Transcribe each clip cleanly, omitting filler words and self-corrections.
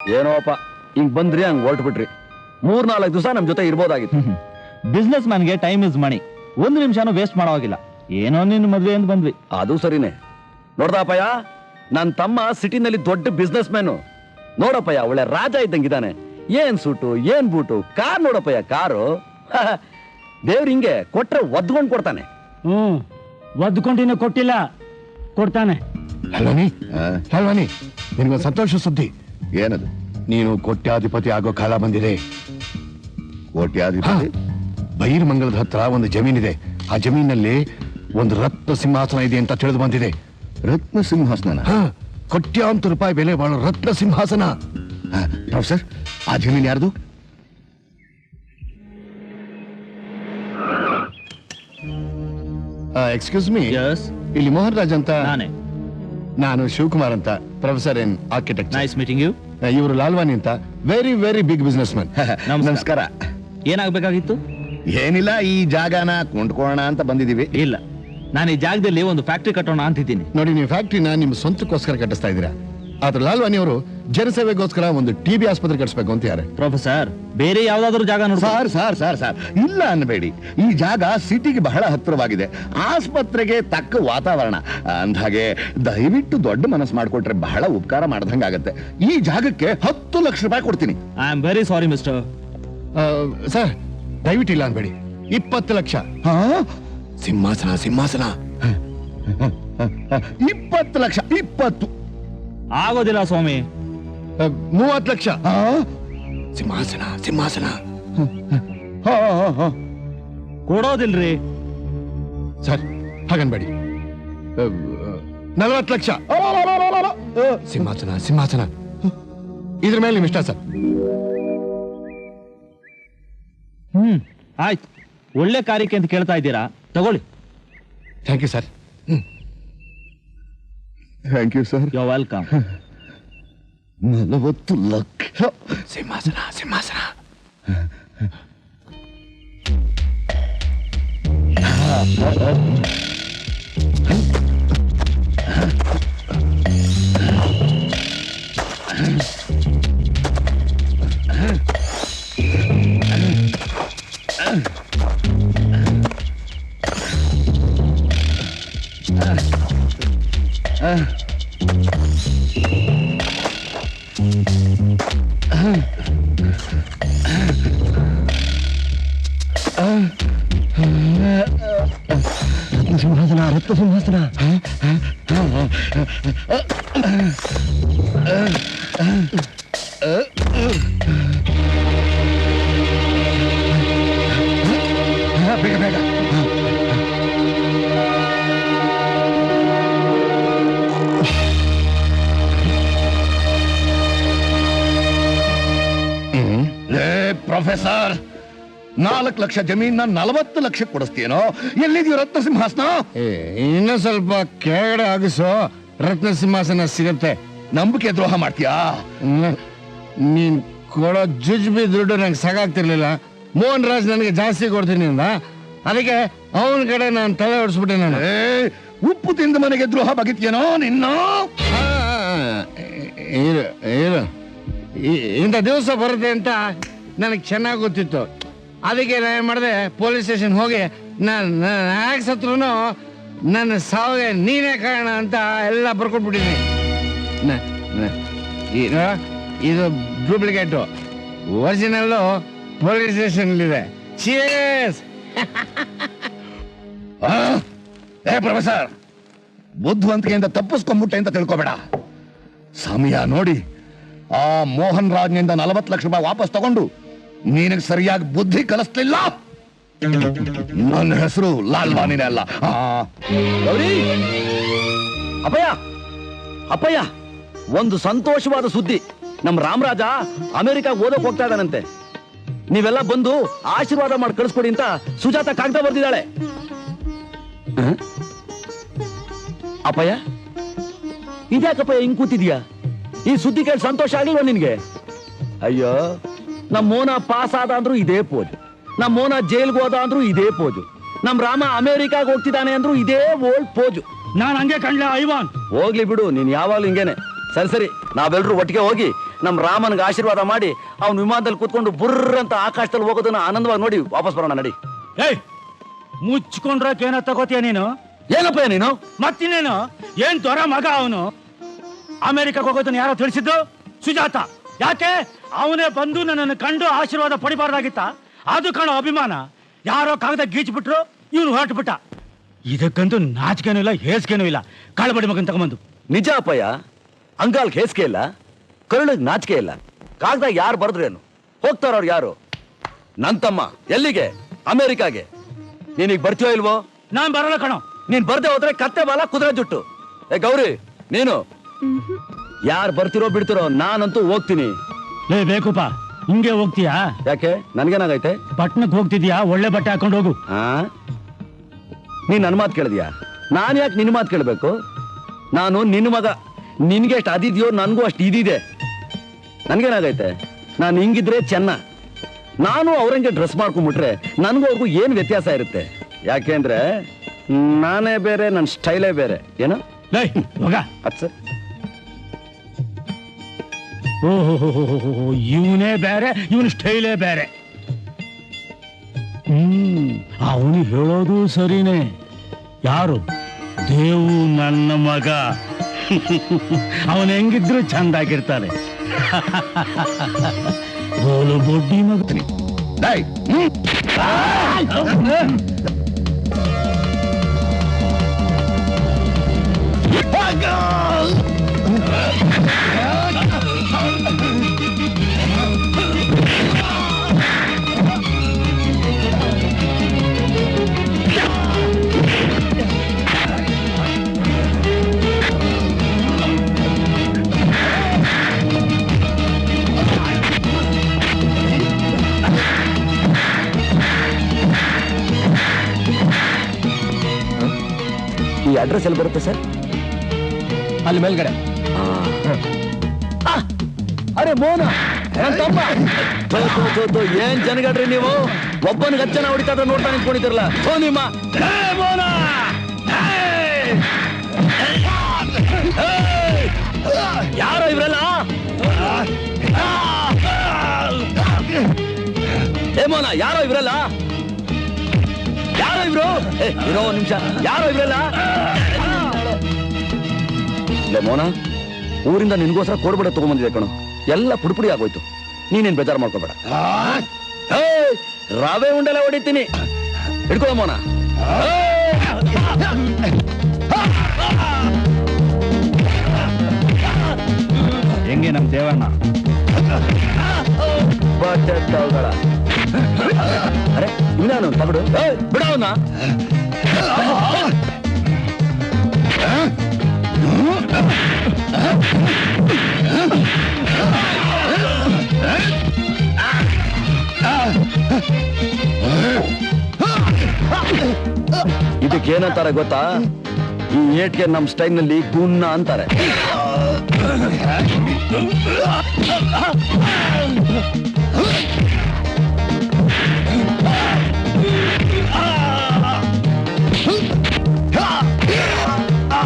ಏನೋಪ್ಪ ಹಿಂಗ್ ಬಂದ್ರಿ ಹಂಗ್ ಹೊರಟ್ಬಿಟ್ರಿ. 3-4 ದಿವಸ ನಮ್ ಜೊತೆ ಇರ್ಬೋದಾಗಿತ್ತು. ಬಿಸ್ನೆಸ್ ಮ್ಯಾನ್ಗೆ ಟೈಮ್ ಇಸ್ ಮನಿ. 1 ನಿಮಿಷನೂ ವೇಸ್ಟ್ ಮಾಡೋವಾಗಿಲ್ಲ. ಏನೋ ನಿನ್ನ ಮದ್ವೆ ಅಂತ ಬಂದ್ವಿ. ಅದು ಸರಿನೇ. ನೋಡ್ದಪ್ಪಯ್ಯ, ನನ್ನ ತಮ್ಮ ಸಿಟಿನಲ್ಲಿ ದೊಡ್ಡ ಬಿಸ್ನೆಸ್ ಮ್ಯಾನು. ನೋಡಪ್ಪಯ್ಯ, ಒಳ್ಳೆ ರಾಜ ಇದ್ದಂಗಿದ್ದಾನೆ. ಏನ್ ಸೂಟು, ಏನ್ ಬೂಟು, ಕಾರ್ ನೋಡಪ್ಪಯ್ಯ, ಕಾರು. ದೇವ್ರ ಹಿಂಗೆ ಕೊಟ್ರೆ ಒದ್ಕೊಂಡ್ ಕೊಡ್ತಾನೆ. ಒದ್ಕೊಂಡಿನ ಕೊಟ್ಟಿಲ್ಲ, ಕೊಡ್ತಾನೆ. ಹಲ್ವಾನಿ, ನಿನಗೊಂದು ಸಂತೋಷ ಸುದ್ದಿ. ಏನದು? ನೀನು ಕೋಟ್ಯಾಧಿಪತಿ ಆಗೋ ಕಾಲ ಬಂದಿದೆ. ಕೋಟ್ಯಾಧಿಪತಿ? ಬೈರ್ಮಂಗಲದ ಹತ್ರ ಒಂದು ಜಮೀನಿದೆ. ಆ ಜಮೀನಲ್ಲಿ ಒಂದು ರತ್ನ ಸಿಂಹಾಸನ ಇದೆ ಅಂತ ತಿಳಿದು ಬಂದಿದೆ. ರತ್ನ ಸಿಂಹಾಸನ? ಕೋಟ್ಯಾಂತರ ರೂಪಾಯಿ ಬೆಲೆ ಬಾಳೋ ರತ್ನ ಸಿಂಹಾಸನ. ಪ್ರೊಫೆಸರ್, ಆ ಜಮೀನು ಯಾರ್ದು? ಎಕ್ಸ್ಕ್ಯೂಸ್ ಮೀ, ಇಲ್ಲಿ ಮೋಹನ್ ರಾಜ್ ಅಂತ. ನಾನು ಶಿವಕುಮಾರ್ ಅಂತ, professor in architect. Nice meeting you. ಇವರು ಲಾಲ್ವಾನಿ ಅಂತ, very very big business man. ನಮಸ್ಕಾರ. ಏನಾಗಬೇಕಾಗಿತ್ತು? ಏನಿಲ್ಲ, ಈ ಜಾಗನ ಕೊಂಡ್ಕೊಳ್ಳೋಣ ಅಂತ ಬಂದಿದೀವಿ. ಇಲ್ಲ, ನಾನು ಈ ಜಾಗದಲ್ಲಿ ಒಂದು ಫ್ಯಾಕ್ಟ್ರಿ ಕಟ್ಟೋಣ ಅಂತಿದ್ದೀನಿ. ನೋಡಿ, ನೀವು ಫ್ಯಾಕ್ಟ್ರಿನ ನಿಮ್ಮ ಸ್ವಂತಕ್ಕೋಸ್ಕರ ಕಟ್ಟಿಸ್ತಾ ಇದ್ದೀರಾ. ಆದ್ರೆ ಲಾಲ್ವಾನಿ ಅವರು ಜನಸೇವೆಗೋಸ್ಕರ ಒಂದು ಟಿಬಿ ಆಸ್ಪತ್ರೆ ಕಟ್ಟಿಸ್ಬೇಕು ಅಂತ ಯಾರು? ಪ್ರೊಫೆಸರ್, ಬೇರೆ ಯಾವ್ದಾದ್ರು ಜಾಗ ನೋಡಿ. ಸಾರ್ ಇಲ್ಲ ಅನ್ಬೇಡಿ. ಈ ಜಾಗ ಸಿಟಿಗೆ ಬಹಳ ಹತ್ತಿರವಾಗಿದೆ, ಆಸ್ಪತ್ರೆಗೆ ತಕ್ಕ ವಾತಾವರಣ. ಅಂದ್ಹಾಗೆ ದಯವಿಟ್ಟು ದೊಡ್ಡ ಮನಸ್ಸು ಮಾಡ್ಕೊಟ್ರೆ ಬಹಳ ಉಪಕಾರ ಮಾಡ್ದಂಗಾಗತ್ತೆ. ಈ ಜಾಗಕ್ಕೆ 10 ಲಕ್ಷ ರೂಪಾಯಿ ಕೊಡ್ತೀನಿ. I am very sorry mister. Sir, ದಯವಿಟ್ಟು ಇಲ್ಲ ಅನ್ಬೇಡಿ. 20 ಲಕ್ಷ. ಸಿಂಹಾಸನ 20 ಲಕ್ಷ. 20 ಆಗೋದಿಲ್ಲ ಸ್ವಾಮಿ. 30 ಲಕ್ಷ. ಸಿಂಹಾಸನ ಕೊಡೋದಿಲ್ರಿ ಸರ್, ಹಾಗನ್ಬೇಡಿ. 40 ಲಕ್ಷ. ಸಿಂಹಾಸನ ಇದ್ರ ಮೇಲೆ ನಿಮ್ ಇಷ್ಟ ಸರ್. ಆಯ್ತು, ಒಳ್ಳೆ ಕಾರ್ಯಕ್ಕೆ ಅಂತ ಕೇಳ್ತಾ ಇದ್ದೀರಾ, ತಗೊಳ್ಳಿ. Thank you sir. Thank you sir. You are welcome. 40 lakh. ಸಿಂಹಾಸನ. ರತ್ನ ಸಿಂಹಾಸನ. ಬೇಗ. ಪ್ರೊಫೆಸರ್, 4 ಲಕ್ಷ ಜಮೀನ 40 ಲಕ್ಷ ಕೊಡಿಸ್ತೀನೋ? ಎಲ್ಲಿದೆಯೋ ರತ್ನ ಸಿಂಹಾಸನ? ಇನ್ನು ಸ್ವಲ್ಪ ಕೆಳಗಡೆ ಆಗಿಸೋ, ರತ್ನ ಸಿಂಹಾಸನ ಸಿಗುತ್ತೆ. ನಂಬಿಕೆ ದ್ರೋಹ ಮಾಡ್ತೀಯಾ? ನೀನ್ ಕೊಡೋ ಜುಜ್ಬಿ ದುಡ್ಡು ನಂಗೆ ಸಾಕಾಗ್ತಿರ್ಲಿಲ್ಲ. ಮೋಹನ್ ರಾಜ್ ನನಗೆ ಜಾಸ್ತಿ ಕೊಡ್ತೀನಿ ಅಂದ, ಅದಕ್ಕೆ ಅವನ ಕಡೆ ನಾನು ತಲೆ ಹೊಡಿಸ್ಬಿಟ್ಟೆ. ನಾನು ಉಪ್ಪು ತಿಂದ ಮನೆಗೆ ದ್ರೋಹ ಬಗೆತ್ಯೇನೋ ನಿನ್ನ? ಇಂಥ ದಿವಸ ಬರುತ್ತೆ ಅಂತ ನನಗೆ ಚೆನ್ನಾಗಿ ಗೊತ್ತಿತ್ತು. ಅದಕ್ಕೆ ನಾನು ಮಾಡಿದೆ, ಪೊಲೀಸ್ ಸ್ಟೇಷನ್ ಹೋಗಿ ನಾನು ಯಾಕೆ ಸತ್ರು ನನ್ನ ಸಾವಿಗೆ ನೀನೇ ಕಾರಣ ಅಂತ ಎಲ್ಲ ಬರ್ಕೊಟ್ಬಿಟ್ಟಿದ್ದೀನಿ. ಇದು ಡೂಪ್ಲಿಕೇಟು, ಒರಿಜಿನಲ್ಲು ಪೊಲೀಸ್ ಸ್ಟೇಷನ್ಲಿದೆ. ಚೀಸ್. ಪ್ರೊಫೆಸರ್, ಬುದ್ಧಿವಂತಿಕೆಯಿಂದ ತಪ್ಪಿಸ್ಕೊಂಡ್ಬಿಟ್ಟೆ ಅಂತ ತಿಳ್ಕೊಬೇಡ. ಸಮಯ ನೋಡಿ ಆ ಮೋಹನ್ ರಾಜ್ನಿಂದ 40 ಲಕ್ಷ ರೂಪಾಯಿ ವಾಪಸ್ ತಗೊಂಡು ನೀನಿಗೆ ಸರಿಯಾಗಿ ಬುದ್ಧಿ ಕಲಿಸ್ಲಿಲ್ಲ, ನನ್ನ ಹೆಸರು ಲಾಲ್ವಾನಿನೇ ಅಲ್ಲ. ಗೌರಿ, ಅಪ್ಪಯ್ಯ, ಒಂದು ಸಂತೋಷವಾದ ಸುದ್ದಿ. ನಮ್ ರಾಮರಾಜ ಅಮೆರಿಕಾಗ್ ಓದೋಕ್ ಹೋಗ್ತಾ ಇದ್ದಾನಂತೆ. ನೀವೆಲ್ಲ ಬಂದು ಆಶೀರ್ವಾದ ಮಾಡಿ ಕಳಿಸ್ಕೊಡಿ ಅಂತ ಸುಜಾತ ಕಾಗದ ಬರ್ದಿದ್ದಾಳೆ. ಅಪ್ಪಯ್ಯ, ಇದ್ಯಾಕಪ್ಪಯ್ಯ ಹಿಂಗ್ ಕೂತಿದ್ಯಾ? ಈ ಸುದ್ದಿ ಕೇಳಿ ಸಂತೋಷ ಆಗಿಲ್ವ ನಿನ್ಗೆ? ಅಯ್ಯೋ, ನಮ್ ಮೋನ ಪಾಸ್ ಆದ ಅಂದ್ರು ಇದೇ ಪೋಜು, ನಮ್ ಮೋನ ಜೈಲ್ಗೆ ಹೋದ ಅಂದ್ರು ಇದೇ ಪೋಜು, ನಮ್ ರಾಮ ಅಮೆರಿಕಾಗ್ ಹೋಗ್ತಿದ್ದಾನೆ ಅಂದ್ರು ಇದೇ ಓಲ್ಡ್ ಪೋಜು. ನಾನ್ ಹಂಗೆ ಕಂಡ್ಲ ಐವಾನ್. ಹೋಗ್ಲಿ ಬಿಡು, ನೀನ್ ಯಾವಾಗ್ಲೂ ಹಿಂಗೇನೆ. ಸರಿ, ನಾವೆಲ್ರೂ ಒಟ್ಟಿಗೆ ಹೋಗಿ ನಮ್ ರಾಮನ್ಗೆ ಆಶೀರ್ವಾದ ಮಾಡಿ ಅವ್ನ ವಿಮಾನದಲ್ಲಿ ಕೂತ್ಕೊಂಡು ಬುರ್ರ ಅಂತ ಆಕಾಶದಲ್ಲಿ ಹೋಗೋದನ್ನ ಆನಂದವಾಗಿ ನೋಡಿ ವಾಪಸ್ ಬರೋಣ ನಡಿ. ಏಯ್ ಮುಚ್ಕೊಂಡ್ರಕ್ ಏನೋ ತಗೋತೀಯ ನೀನು? ಏನಪ್ಪ ನೀನು? ಮತ್ತಿನ್ನೇನು? ಏನ್ ದೊರ ಮಗ ಅವನು. ಅಮೆರಿಕಕ್ಕೆ ಹೋಗೋದನ್ನ ಯಾರೋ ತಿಳಿಸಿದ್ದು? ಸುಜಾತ. ಯಾಕೆ ಅವನೇ ಬಂದು ನನ್ನನ್ನು ಕಂಡು ಆಶೀರ್ವಾದ ಪಡಿಬಾರ್ದಾಗಿತ್ತ? ಅದು ಕಾಣೋ ಅಭಿಮಾನ. ಯಾರೋ ಕಾಗದ ಗೀಚ್ಬಿಟ್ರು, ಇವನು ಹೊರಟುಬಿಟ್ಟ. ಇದಕ್ಕಂತೂ ನಾಚಿಕೆನೂ ಇಲ್ಲ, ಹೇಸಿಗೆನೂ ಇಲ್ಲ. ಕಾಳಬಡಿ ಮಗನ್ ತಗೊಂಬಂದು. ನಿಜ ಅಪ್ಪಯ್ಯ, ಅಂಗಾಲ್ಗೆ ಹೇಸಿಗೆ ಇಲ್ಲ, ಕರುಳಿಗೆ ನಾಚಿಕೆ ಇಲ್ಲ. ಕಾಗದಾಗ ಯಾರು ಬರೆದ್ರೇನು? ಹೋಗ್ತಾರವ್ರು ಯಾರು? ನನ್ ತಮ್ಮ ಎಲ್ಲಿಗೆ? ಅಮೆರಿಕಾಗೆ. ನೀನೀಗ ಬರ್ತೀಯೋ ಇಲ್ವೋ? ನಾನ್ ಬರಲ್ಲ ಕಣೋ. ನೀನ್ ಬರ್ದೆ ಹೋದ್ರೆ ಕತ್ತೆ ಬಾಲ ಕುದುರೆ ಜುಟ್ಟು. ಏ ಗೌರಿ, ನೀನು ಯಾರು ಬರ್ತಿರೋ ಬಿಡ್ತಿರೋ, ನಾನಂತೂ ಹೋಗ್ತೀನಿ. ಲೇ ಬೇಕುಪ್ಪ, ಹಿಂಗೆ ಹೋಗ್ತೀಯಾ? ಯಾಕೆ? ನನ್ಗೇನಾಗೈತೆ? ಪಟ್ನಕ್ಕೆ ಹೋಗ್ತಿದ್ಯಾ? ಒಳ್ಳೆ ಬಟ್ಟೆ ಹಾಕೊಂಡು ಹೋಗು. ಆ ನೀನ್ ನನ್ನ ಮಾತು ಕೇಳಿದ್ಯಾ? ನಾನು ಯಾಕೆ ನಿನ್ನ ಮಾತು ಕೇಳಬೇಕು? ನಾನು ನಿನ್ನ ಮಗ. ನಿನ್ಗೆ ಎಷ್ಟು ಅದಿದೆಯೋ ನನಗೂ ಅಷ್ಟು ಇದಿದೆ. ನನ್ಗೇನಾಗೈತೆ? ನಾನು ಹಿಂಗಿದ್ರೆ ಚೆನ್ನ. ನಾನು ಅವ್ರಂಗೆ ಡ್ರೆಸ್ ಮಾಡ್ಕೊಂಡ್ಬಿಟ್ರೆ ನನಗೂ ಅವ್ರಿಗೂ ಏನು ವ್ಯತ್ಯಾಸ ಇರುತ್ತೆ? ಯಾಕೆಂದ್ರೆ ನಾನೇ ಬೇರೆ, ನನ್ನ ಸ್ಟೈಲೇ ಬೇರೆ. ಏನೋ ಲೇ ಮಗ, ಅದ್ ಸರ್. ಓಹೋ, ಇವನೇ ಬೇರೆ, ಇವನು ಸ್ಟೈಲೇ ಬೇರೆ. ಅವನು ಹೇಳೋದು ಸರಿನೇ. ಯಾರು? ದೇವು ನನ್ನ ಮಗ. ಅವನು ಹೆಂಗಿದ್ರು ಚಂದಾಗಿರ್ತಾನೆ. ಬೋಲು ಬೊಡ್ಡಿ ಮಗ. ಡೇಯ್, ಈ ಅಡ್ರೆಸ್ ಎಲ್ಲಿ ಬರುತ್ತೆ ಸರ್? ಅಲ್ಲಿ ಮೇಲ್ಗಡೆ. ಅರೆ ಮೋನ, ನನ್ ತಮ್ಮ. ಏನ್ ಜನಗಳ್ರಿ ನೀವು? ಒಬ್ಬನಿಗೆ ಹಚ್ಚನ ಹೊಡಿತಾ ನೋಡ್ತಾ ನಿಂತ್ಕೊಂಡಿದ್ರಲ್ಲ. ನಿಮ್ಮ ಮೋನ. ಯಾರೋ ಇವ್ರಲ್ಲ? ಏ ಮೋನ, ಯಾರೋ ಇವ್ರಲ್ಲ? ಯಾರೋ ಇವ್ರು? ಇರೋ ಒಂದ್ ನಿಮಿಷ. ಯಾರೋ ಇವ್ರಲ್ಲ? ಲೇ ಮೋನ, ಊರಿಂದ ನಿನ್ಗೋಸ್ಕರ ಕೊಡ್ಬೇಡ ತಗೊಂಬಂದಿದೆ ಕಣು. ಎಲ್ಲ ಪುಡಿಪುಡಿ ಆಗೋಯ್ತು. ನೀನೇನ್ ಬೇಜಾರು ಮಾಡ್ಕೋಬೇಡ. ರವೆ ಉಂಡೆಲ್ಲ ಹೊಡಿತೀನಿ. ಹಿಡ್ಕೋ ಮೋನ. ಹೆಂಗೆ ನಮ್ ದೇವಣ್ಣ? ಬಟ್ಟೆ ತಗೊಳ. ಅರೆ ಇನ್ನಾನು ತಗಡು. ಬಿಡವನ್ನ. ಇದಕ್ಕೇನಂತಾರೆ ಗೊತ್ತಾ? ಈ ಏಟ್ಗೆ ನಮ್ ಸ್ಟೈಲ್ ನಲ್ಲಿ ಗುನ್ನ ಅಂತಾರೆ.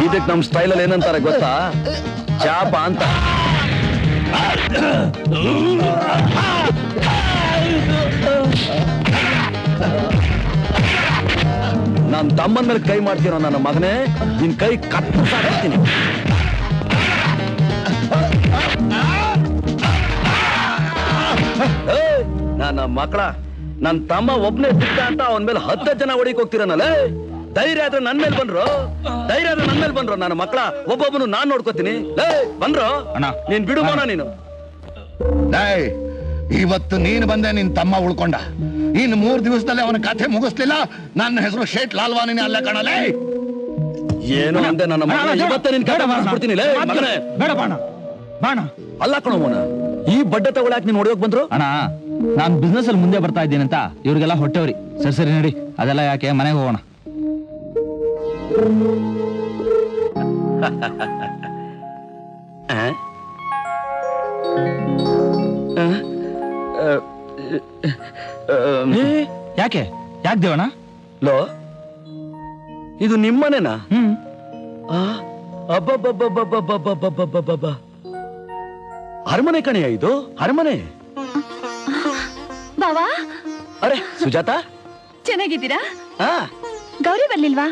ಇದಕ್ ನಮ್ ಸ್ಟೈಲ್ ಅಲ್ಲಿ ಏನಂತಾರೆ ಗೊತ್ತಾ? ಚಾಪ ಅಂತ. ನನ್ ತಮ್ಮನ ಮೇಲೆ ಕೈ ಮಾಡ್ತೀರೋ ನನ್ನ ಮಗನೇ, ನಿನ್ ಕೈ ಕತ್ತರಿಸಾಕ್ತೀನಿ. ನನ್ನ ಮಕ್ಕಳ, ನನ್ ತಮ್ಮ ಒಬ್ನೇ ಸಿಕ್ಕ ಅಂತ ಅವನ ಮೇಲೆ 10 ಜನ ಹೊಡಿಕ್ ಹೋಗ್ತಿರನಲ್ಲ. ಧೈರ್ಯ ಆದ್ರೆ ನನ್ ಮೇಲೆ ಬಂದ್ರು, ಧೈರ್ಯ ಆದ್ರೆ ನನ್ ಮೇಲೆ ಬಂದ್ರು. ನನ್ನ ಮಕ್ಕಳ ಒಬ್ಬೊಬ್ಬನು ನಾನ್ ನೋಡ್ಕೋತೀನಿ. ಬಂದ್ರು ನೀನ್ ಬಿಡು ಮೋನ. ನೀನು ಡೇಯ್, ಇವತ್ತು ನೀನು ಬಂದೆ, ನಿನ್ ತಮ್ಮ ಉಳ್ಕೊಂಡ. ಇನ್ನು 3 ದಿವಸದಲ್ಲಿ ಅವನ ಕಥೆ ಮುಗಿಸ್ಲಿಲ್ಲ. ನನ್ನ ಹೆಸರು ಶೇಟ್ ಲಾಲ್ವಾನಿನೇ ಅಲ್ಲ ಕಣಲೇ. ಏನು ಅಂದೆ ನನ್ನ ಮಗನ? ಇವತ್ತೇ ನಿನ್ ಕಥೆ ಮಾಡಿಸ್ಬಿಡ್ತೀನಿ. ಬೇಡ ಬಾಣ, ಬಾಣ. ಅಲ್ಲ ಕಣೋ ಮೋನ, ಈ ಬಡ್ಡೆ ತಗೊಳಕ್ ನೀನ್ ಹೊಡಿಯೋಕ್ ಬಂದ್ರು? ಅಣ್ಣ, ನಾನ್ ಬಿಸ್ನೆಸ್ ಅಲ್ಲಿ ಮುಂದೆ ಬರ್ತಾ ಇದ್ದೀನಿ ಅಂತ ಇವ್ರಿಗೆಲ್ಲ ಹೊಟ್ಟೆವ್ರಿ. ಸರಿ ಸರಿ ನಡಿ, ಅದೆಲ್ಲ ಯಾಕೆ, ಮನೆಗೆ ಹೋಗೋಣ. ಯಾಕೆ ಯಾಕೆ ದೇವಣ್ಣ? ಲೋ, ಇದು ನಿಮ್ಮನೇನಾ? ಅಬ್ಬಬ್ಬಬ್ಬಬ್ಬಬ್ಬಬ್ಬಬ್ಬಬ್ಬಬ್ಬ. ಅರಮನೆ ಕಣೆಯ ಇದು, ಅರಮನೆ. ಬಾವಾ, ಅರೆ ಸುಜಾತ, ಚೆನ್ನಾಗಿದ್ದೀರಾ? ಆ, ಗೌರಿ ಬರ್ಲಿಲ್ವಾ?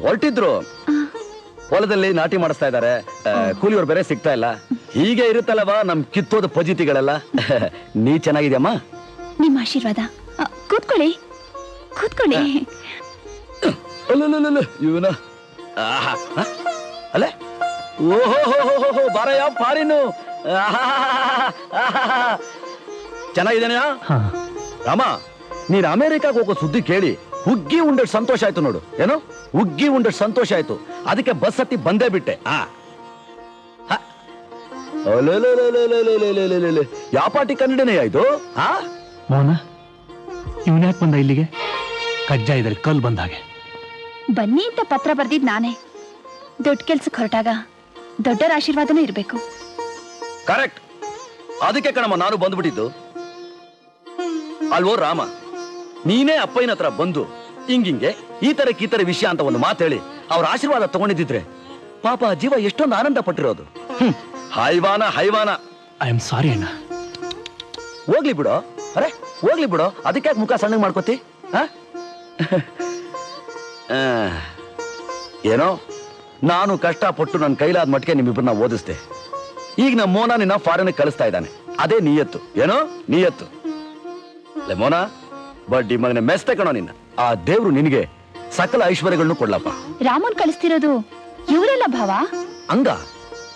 ಹೊರಟಿದ್ರು. ಹೊಲದಲ್ಲಿ ನಾಟಿ ಮಾಡಿಸ್ತಾ ಇದ್ದಾರೆ, ಕೂಲಿಯವ್ರು ಬೇರೆ ಸಿಗ್ತಾ ಇಲ್ಲ. ಹೀಗೆ ಇರುತ್ತಲ್ಲವಾ ನಮ್ ಕಿತ್ತೋದ ಪಜಿತಿಗಳೆಲ್ಲ. ನೀ ಚೆನ್ನಾಗಿದ್ಯಮ್ಮ? ನಿಮ್ಮ ಆಶೀರ್ವಾದ. ಕೂತ್ಕೊಳ್ಳಿ ಕೂತ್ಕೊಳ್ಳಿ. ಅಲ್ಲ ಇವನ ಅಲ್ಲೇ, ಓಹೋ ಬಾರಯ್ಯ ಫಾರಿನು. ಚೆನ್ನಾಗಿದ್ದೇನೆಯಾ ರಾಮ? ನೀನ್ ಅಮೆರಿಕಾಗ ಹೋಗೋ ಸುದ್ದಿ ಕೇಳಿ ಹುಗ್ಗಿ ಉಂಡಷ್ಟು ಸಂತೋಷ ಆಯ್ತು ನೋಡು. ಏನು ಹುಗ್ಗಿ ಉಂಡಷ್ಟು ಸಂತೋಷ ಆಯ್ತು, ಅದಕ್ಕೆ ಬಸ್ ಹತ್ತಿ ಬಂದೇ ಬಿಟ್ಟೆ. ಯಾವ ಪಾರ್ಟಿ ಕನ್ನಡನೇ ಆಯ್ತು? ಮೋನ, ಇವನ್ಯಾಕೆ ಬಂದ ಇಲ್ಲಿಗೆ? ಕಜ್ಜಾಯದಲ್ಲಿ ಕಲ್ ಬಂದ ಹಾಗೆ. ಬನ್ನಿ ಅಂತ ಪತ್ರ ಬರ್ದಿದ್ ನಾನೇ. ದೊಡ್ಡ ಕೆಲ್ಸಕ್ಕೆ ಹೊರಟಾಗ ದೊಡ್ಡರ ಆಶೀರ್ವಾದನೂ ಇರ್ಬೇಕು. ಕರೆಕ್ಟ್, ಅದಕ್ಕೆ ಕಣಮ್ಮ ನಾನು ಬಂದ್ಬಿಟ್ಟಿದ್ದು. ಅಲ್ವೋ ರಾಮ, ನೀನೇ ಅಪ್ಪಯ್ಯನ ಹತ್ರ ಬಂದು ಹಿಂಗಿಂಗೆ ಈ ತರ ವಿಷಯ ಅಂತ ಒಂದು ಮಾತು ಹೇಳಿ ಅವ್ರ ಆಶೀರ್ವಾದ ತಗೊಂಡಿದ್ದಿದ್ರೆ ಪಾಪ ಜೀವ ಎಷ್ಟೊಂದು ಆನಂದ ಪಟ್ಟಿರೋದು. ಹೈವಾನ. ಐ ಆಮ್ ಸಾರಿ ಅಣ್ಣ. ಹೋಗ್ಲಿ ಬಿಡೋ, ಅರೆ ಹೋಗ್ಲಿ ಬಿಡೋ, ಅದಕ್ಕೆ ಮುಖ ಸಣ್ಣಗೆ ಮಾಡ್ಕೋತಿ? ಏನೋ ನಾನು ಕಷ್ಟಪಟ್ಟು ನನ್ನ ಕೈಲಾದ ಮಟ್ಟಿಗೆ ನಿಮ್ಮಿಬ್ಬರನ್ನ ಓದಿಸ್ದೆ. ಈಗ ನಮ್ಮ ಮೋನ ನಿನ್ನ ಫಾರಿನ್ ಕಳಿಸ್ತಾ ಇದ್ದಾನೆ. ಅದೇ ನಿಯತ್ತು. ಏನೋ ನಿಯತ್ತು. ಮೋನ, ಬಡ್ಡಿ ಮಗನೆ ಮೆಸ್ತೆ ಕಣೋ ನಿನ್ನ. ಆ ದೇವ್ರು ನಿನಗೆ ಸಕಲ ಐಶ್ವರ್ಯಗಳನ್ನು ಕೊಡ್ಲಪ್ಪ. ರಾಮನ್ ಕಳಿಸ್ತಿರೋದು ಇವರೆಲ್ಲ ಭಾವ? ಹಂಗ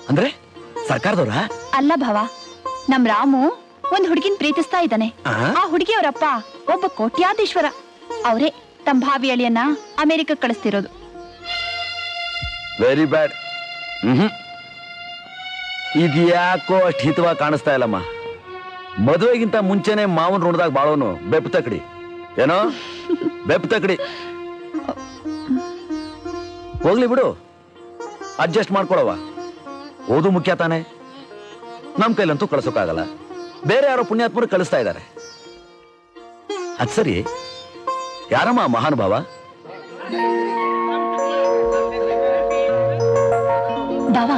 ಅಂದ್ರೆ ಸರ್ಕಾರದವ್ರ? ಅಲ್ಲ ಭಾವ, ನಮ್ ರಾಮು ಒಂದ್ ಹುಡುಗಿನ ಪ್ರೀತಿಸ್ತಾ ಇದ್ದಾನೆ. ಆ ಹುಡುಗಿಯವರಪ್ಪ ಒಬ್ಬ ಕೋಟ್ಯಾಧೀಶ್ವರ. ಅವರೇ ತಮ್ಮ ಭಾವಿ ಅಳಿಯನ್ನ ಅಮೆರಿಕಕ್ಕೆ ಕಳಿಸ್ತಿರೋದು. Very bad. ಇದ್ಯಾಕೋ ಅಷ್ಟು ಹಿತವಾಗಿ ಕಾಣಿಸ್ತಾ ಇಲ್ಲಮ್ಮ. ಮದುವೆಗಿಂತ ಮುಂಚೆನೆ ಮಾವನ್ ಋಣದಾಗ ಬಾಳೋನು ಬೆಪ್ಪ ತಕಡಿ. ಏನೋ ಬೆಪ್ಪ ತಕಡಿ. ಹೋಗ್ಲಿ ಬಿಡು, ಅಡ್ಜಸ್ಟ್ ಮಾಡ್ಕೊಳವ. ಓದು ಮುಖ್ಯ ತಾನೆ. ನಮ್ ಕೈಲಂತೂ ಕಳ್ಸೋಕ್ಕಾಗಲ್ಲ, ಬೇರೆ ಯಾರೋ ಪುಣ್ಯಾತ್ಮರು ಕಳಿಸ್ತಾ ಇದ್ದಾರೆ. ಅದ್ ಸರಿ, ಯಾರಮ್ಮ ಮಹಾನುಭಾವ? ಭಾವ,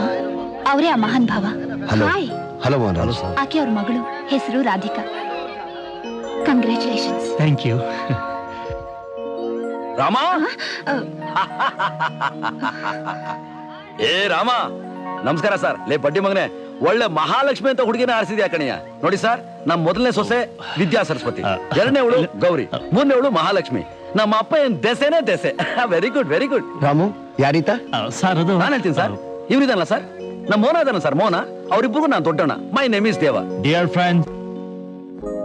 ಅವರೇ ಆ ಮಹಾನ್ ಭಾವ. ಹಾಯ್. ಹಲೋ. ಆಕೆ ಅವ್ರ ಮಗಳು, ಹೆಸರು Radhika. Congratulations. Thank you. Rama, ಏ ರಾಮ, ನಮಸ್ಕಾರ ಸರ್. ಲೇ ಬಡ್ಡಿ ಮಗನೆ, ಒಳ್ಳೆ ಮಹಾಲಕ್ಷ್ಮಿ ಅಂತ ಹುಡುಗಿನ ಆರಿಸಿದ್ಯಾ ಕಣಿಯ. ನೋಡಿ ಸರ್, ನಮ್ ಮೊದಲನೇ ಸೊಸೆ ವಿದ್ಯಾ ಸರಸ್ವತಿ, ಎರಡನೇವಳು ಗೌರಿ, ಮೂರನೇವಳು ಮಹಾಲಕ್ಷ್ಮಿ. ನಮ್ಮ ಅಪ್ಪ ಏನ್ ದೆಸೆನೇ ದೆಸೆ. Very good very good. Ramu, ಯಾರೀತ? ಸರ್ ಅದು ನಾನು ಹೇಳ್ತೀನಿ ಸರ್, ಇವ್ರಿದಲ್ಲ ಸರ್, ನಮ್ಮ ಮೋನ ಇದಾನ ಸರ್, ಮೋನ. ಅವ್ರಿಬ್ರಿಗೂ ನಾನು ದೊಡ್ಡಣ್ಣ. My name is Deva. Dear friends,